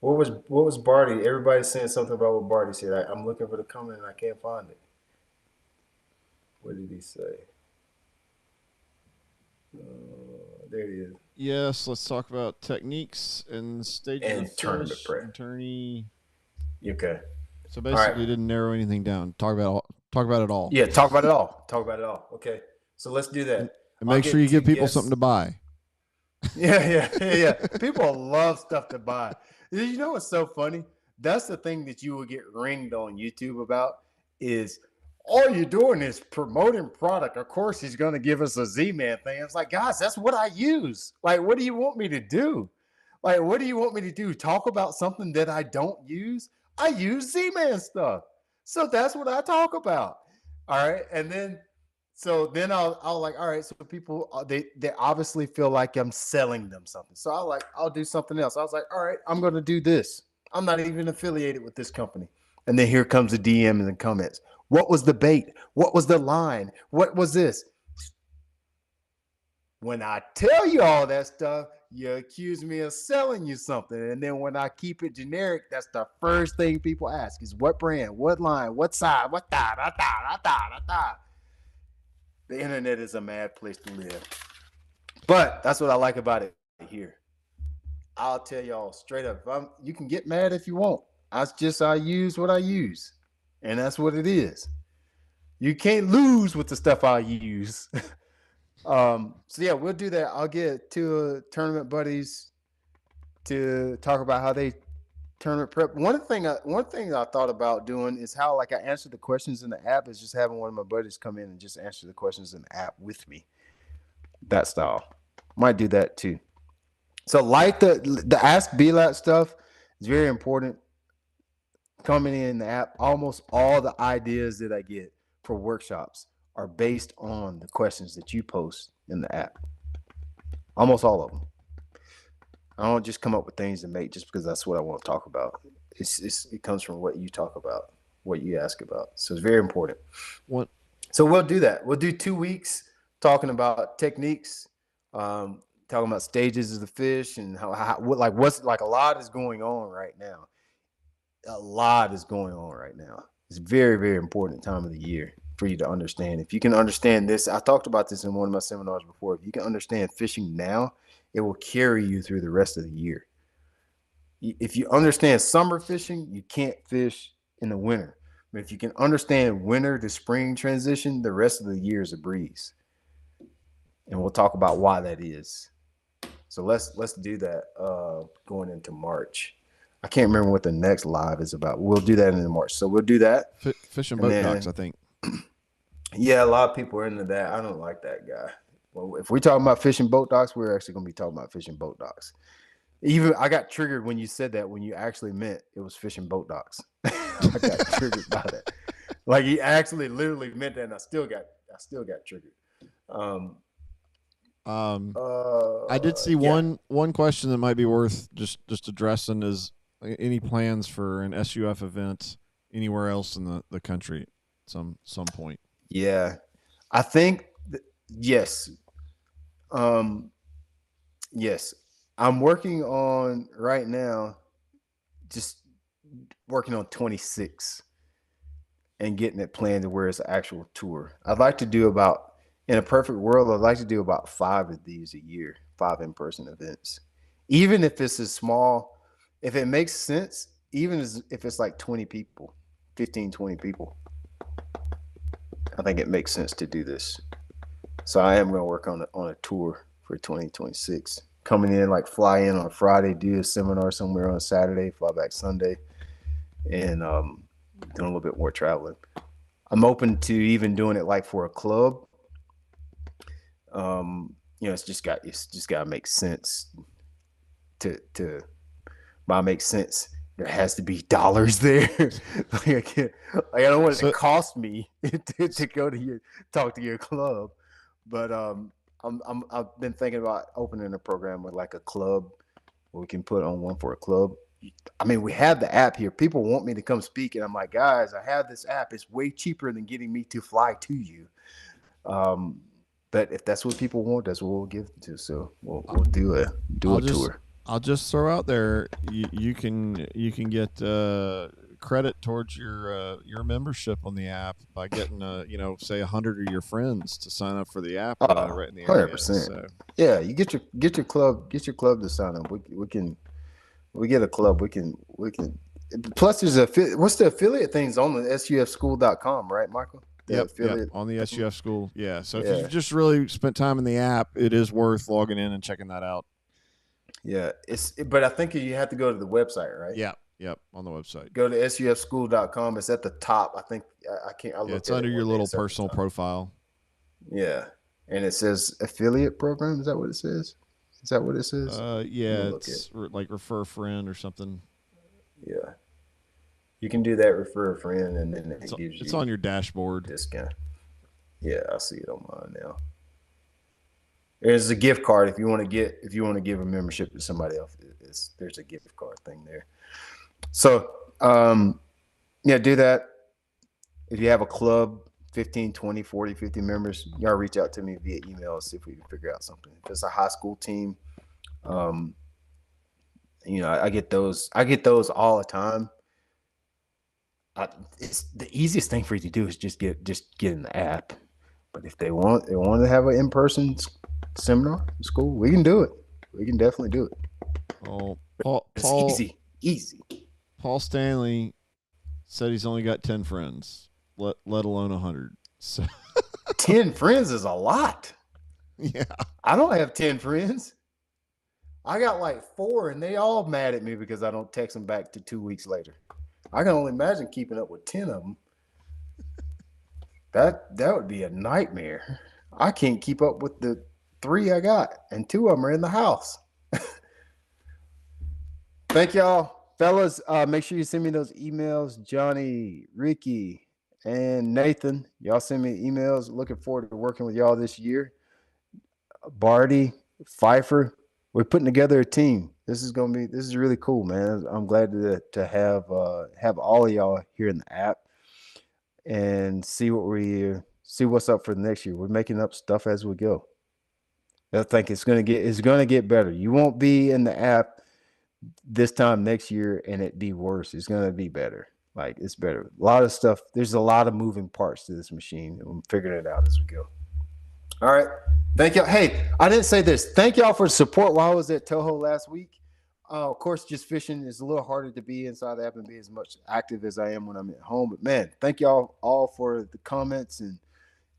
S2: What was Barty? Everybody's saying something about what Barty said. I'm looking for the comment and I can't find it. What did he say? There it is.
S1: Yes, let's talk about techniques and stages
S2: and
S1: of
S2: tournament prep. Okay.
S1: So basically, didn't narrow anything down. Talk about it all.
S2: Yeah, talk about it all. Okay, so let's do that.
S1: And make sure you give people something to buy.
S2: Yeah. People love stuff to buy. You know what's so funny? That's the thing that you will get ringed on YouTube about is all you're doing is promoting product. Of course, he's going to give us a Z-Man thing. It's like, guys, that's what I use. Like, what do you want me to do? Like, what do you want me to do? Talk about something that I don't use? I use Z-Man stuff. So that's what I talk about. All right. And then, so then I'll like, all right, so people, they obviously feel like I'm selling them something. So I'll do something else. I was like, all right, I'm going to do this. I'm not even affiliated with this company. And then here comes the DMs and comments. What was the bait? What was the line? What was this? When I tell you all that stuff, you accuse me of selling you something. And then when I keep it generic, that's the first thing people ask is what brand, what line, what size, what da. The internet is a mad place to live. But that's what I like about it here. I'll tell y'all straight up, you can get mad if you want. I use what I use. And that's what it is. You can't lose with the stuff I use. So yeah, we'll do that. I'll get two tournament buddies to talk about how they tournament prep. One thing I thought about doing is how like I answer the questions in the app is just having one of my buddies come in and just answer the questions in the app with me. That style. Might do that too. So like the Ask BLAT stuff is very important. Coming in the app, almost all the ideas that I get for workshops are based on the questions that you post in the app. Almost all of them. I don't just come up with things to make just because that's what I want to talk about. It comes from what you talk about, what you ask about. So it's very important. So we'll do that. We'll do 2 weeks talking about techniques, talking about stages of the fish and what's like a lot is going on right now. A lot is going on right now. It's a very, very important time of the year for you to understand. If you can understand this, I talked about this in one of my seminars before. If you can understand fishing now, it will carry you through the rest of the year. If you understand summer fishing, you can't fish in the winter. But if you can understand winter to spring transition, the rest of the year is a breeze. And we'll talk about why that is. So let's do that going into March. I can't remember what the next live is about. We'll do that in March. So we'll do that.
S1: Fish and boat docks, I think.
S2: Yeah, a lot of people are into that. I don't like that guy. Well, if we're talking about fishing boat docks, we're actually going to be talking about fishing boat docks. Even I got triggered when you said that, when you actually meant it was fishing boat docks. I got triggered by that. Like he actually literally meant that, and I still got triggered.
S1: I did see one question that might be worth just addressing is any plans for an SUF event anywhere else in the country at some point.
S2: Yeah, I think yes. Yes, I'm working on right now, just working on 26 and getting it planned to where it's an actual tour. I'd like to do about, in a perfect world, I'd like to do about 5 of these a year, 5 in-person events. Even if it's as small, if it makes sense, even if it's like 20 people, 15, 20 people, I think it makes sense to do this. So I am going to work on a tour for 2026. Coming in, like fly in on a Friday, do a seminar somewhere on a Saturday, fly back Sunday, and doing a little bit more traveling. I'm open to even doing it like for a club. It's just got to make sense. By make sense, there has to be dollars there. I don't want it to cost me to go to talk to your club, but I've been thinking about opening a program with like a club where we can put on one for a club. I mean, we have the app here. People want me to come speak, and I'm like, guys, I have this app. It's way cheaper than getting me to fly to you. But if that's what people want, that's what we'll give them to. So we'll do a tour.
S1: I'll just throw out there, you can get credit towards your membership on the app by getting say 100 of your friends to sign up for the app right in the area.
S2: 100%. So. Yeah, you get your club to sign up. We get a club. We can. Plus, there's what's the affiliate things on the sufschool.com, right, Michael?
S1: Yep, on the SUF School. Yeah. So if you've just really spent time in the app, it is worth logging in and checking that out.
S2: Yeah, but I think you have to go to the website, right?
S1: Yeah. Yep. On the website.
S2: Go to sufschool.com. It's at the top. I think I can't. I
S1: Yeah,
S2: looked
S1: it's
S2: at it
S1: under your
S2: one day.
S1: little
S2: It's at the
S1: personal
S2: top.
S1: profile.
S2: Yeah, and it says affiliate program. Is that what it says? Is that what it says? I'm
S1: Yeah,
S2: gonna look at.
S1: it's like refer a friend or something.
S2: Yeah, you can do that. Refer a friend, and then
S1: It's
S2: it gives
S1: it's
S2: you
S1: on your
S2: a
S1: dashboard.
S2: discount. Yeah, I see it on mine now. There's a gift card if you want to give a membership to somebody else. There's a gift card thing there. So yeah, do that. If you have a club, 15, 20, 40, 50 members, y'all reach out to me via email and see if we can figure out something. If it's a high school team, um, I get those. I get those all the time. It's the easiest thing for you to do is just get in the app. But if they want to have an in person seminar school, we can do it. We can definitely do it.
S1: Oh,
S2: It's easy.
S1: Paul Stanley said he's only got 10 friends, let alone 100. So
S2: 10 friends is a lot.
S1: yeah,
S2: I don't have 10 friends. I got like 4, and they all mad at me because I don't text them back to 2 weeks later. I can only imagine keeping up with 10 of them. That would be a nightmare. I can't keep up with the 3 I got, and 2 of them are in the house. Thank y'all, fellas. Make sure you send me those emails, Johnny, Ricky, and Nathan. Y'all send me emails. Looking forward to working with y'all this year. Barty, Pfeiffer, we're putting together a team. This is really cool, man. I'm glad to have all of y'all here in the app and see what's up for the next year. We're making up stuff as we go. I think it's gonna get better. You won't be in the app this time next year and it be worse. It's gonna be better. Like, it's better. A lot of stuff. There's a lot of moving parts to this machine. I'm figuring it out as we go. All right. Thank y'all. Hey, I didn't say this. Thank y'all for the support while I was at Toho last week. Of course, just fishing is a little harder to be inside the app and be as much active as I am when I'm at home. But man, thank y'all all for the comments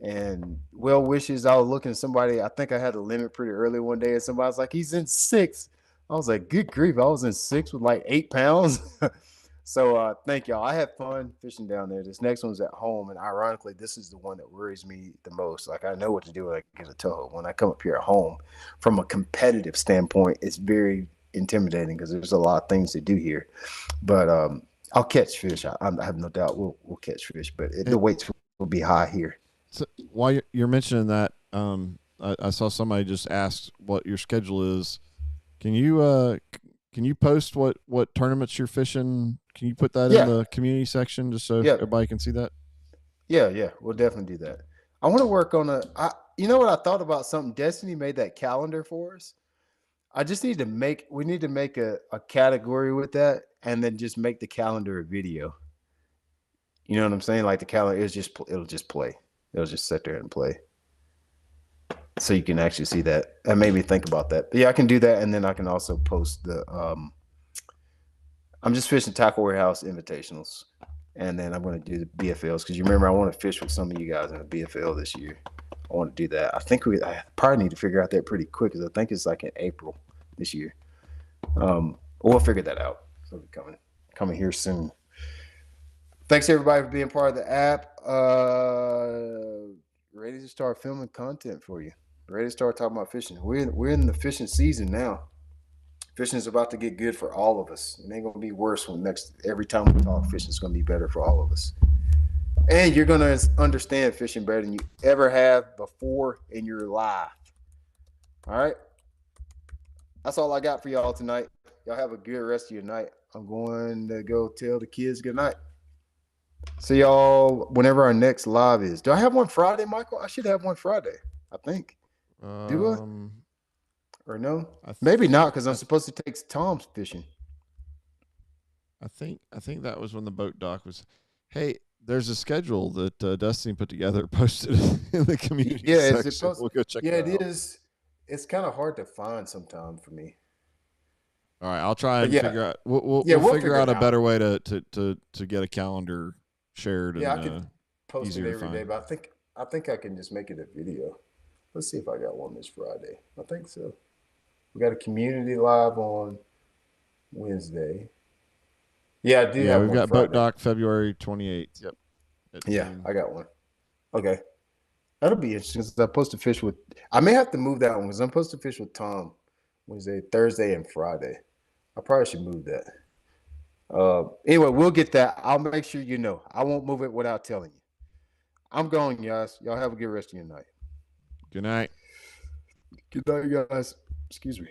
S2: and well wishes. I was looking at somebody. I think I had a limit pretty early one day, and somebody was like, "He's in 6." I was like, "Good grief!" I was in 6 with like 8 pounds. So thank y'all. I had fun fishing down there. This next one's at home, and ironically, this is the one that worries me the most. Like, I know what to do when I get a Toho. When I come up here at home, from a competitive standpoint, it's very intimidating because there's a lot of things to do here. But I'll catch fish. I have no doubt we'll catch fish, but the weights will be high here.
S1: So while you're mentioning that, I saw somebody just asked what your schedule is. Can you post what tournaments you're fishing? Can you put that in the community section just so everybody can see that?
S2: Yeah, we'll definitely do that. I want to work on you know what I thought about something? Destiny made that calendar for us. I just need to make a category with that, and then just make the calendar a video. You know what I'm saying? Like, the calendar it'll just play. It'll just sit there and play. So you can actually see that. That made me think about that. But yeah, I can do that, and then I can also post the I'm just fishing Tackle Warehouse invitationals, and then I'm going to do the BFLs because you remember I want to fish with some of you guys in a BFL this year. I want to do that. I probably need to figure out that pretty quick because I think it's like in April this year. We'll figure that out. So it'll be coming here soon. Thanks everybody for being part of the app. Ready to start filming content for you. Ready to start talking about fishing. We're in the fishing season now. Fishing is about to get good for all of us. It ain't gonna be worse every time we talk. Fishing is gonna be better for all of us. And you're gonna understand fishing better than you ever have before in your life. All right. That's all I got for y'all tonight. Y'all have a good rest of your night. I'm going to go tell the kids good night. See y'all whenever our next live is. Do I have one Friday, Michael? I should have one Friday, I think. Do I? Or no? Maybe not, because I'm supposed to take Tom's fishing.
S1: I think that was when the boat dock was. Hey, there's a schedule that Dustin put together, posted in the community section. We'll go check it out.
S2: Yeah, it is. It's kind of hard to find sometimes for me.
S1: All right, I'll try and figure out. We'll figure out a better way to get a calendar shared.
S2: Yeah, I could post it every day, but I think I can just make it a video. Let's see if I got one this Friday. I think so. We got a community live on Wednesday. Yeah, I do
S1: Yeah,
S2: have
S1: we've
S2: one
S1: got
S2: Friday.
S1: Boat Dock February 28th. Yep. At
S2: Yeah,
S1: noon.
S2: I got one. Okay. That'll be interesting because I'm supposed to fish with. I may have to move that one because I'm supposed to fish with Tom Wednesday, Thursday, and Friday. I probably should move that. Anyway, we'll get that. I'll make sure you know. I won't move it without telling you. I'm going, guys. Y'all have a good rest of your night.
S1: Good night.
S2: Good night, guys. Excuse me.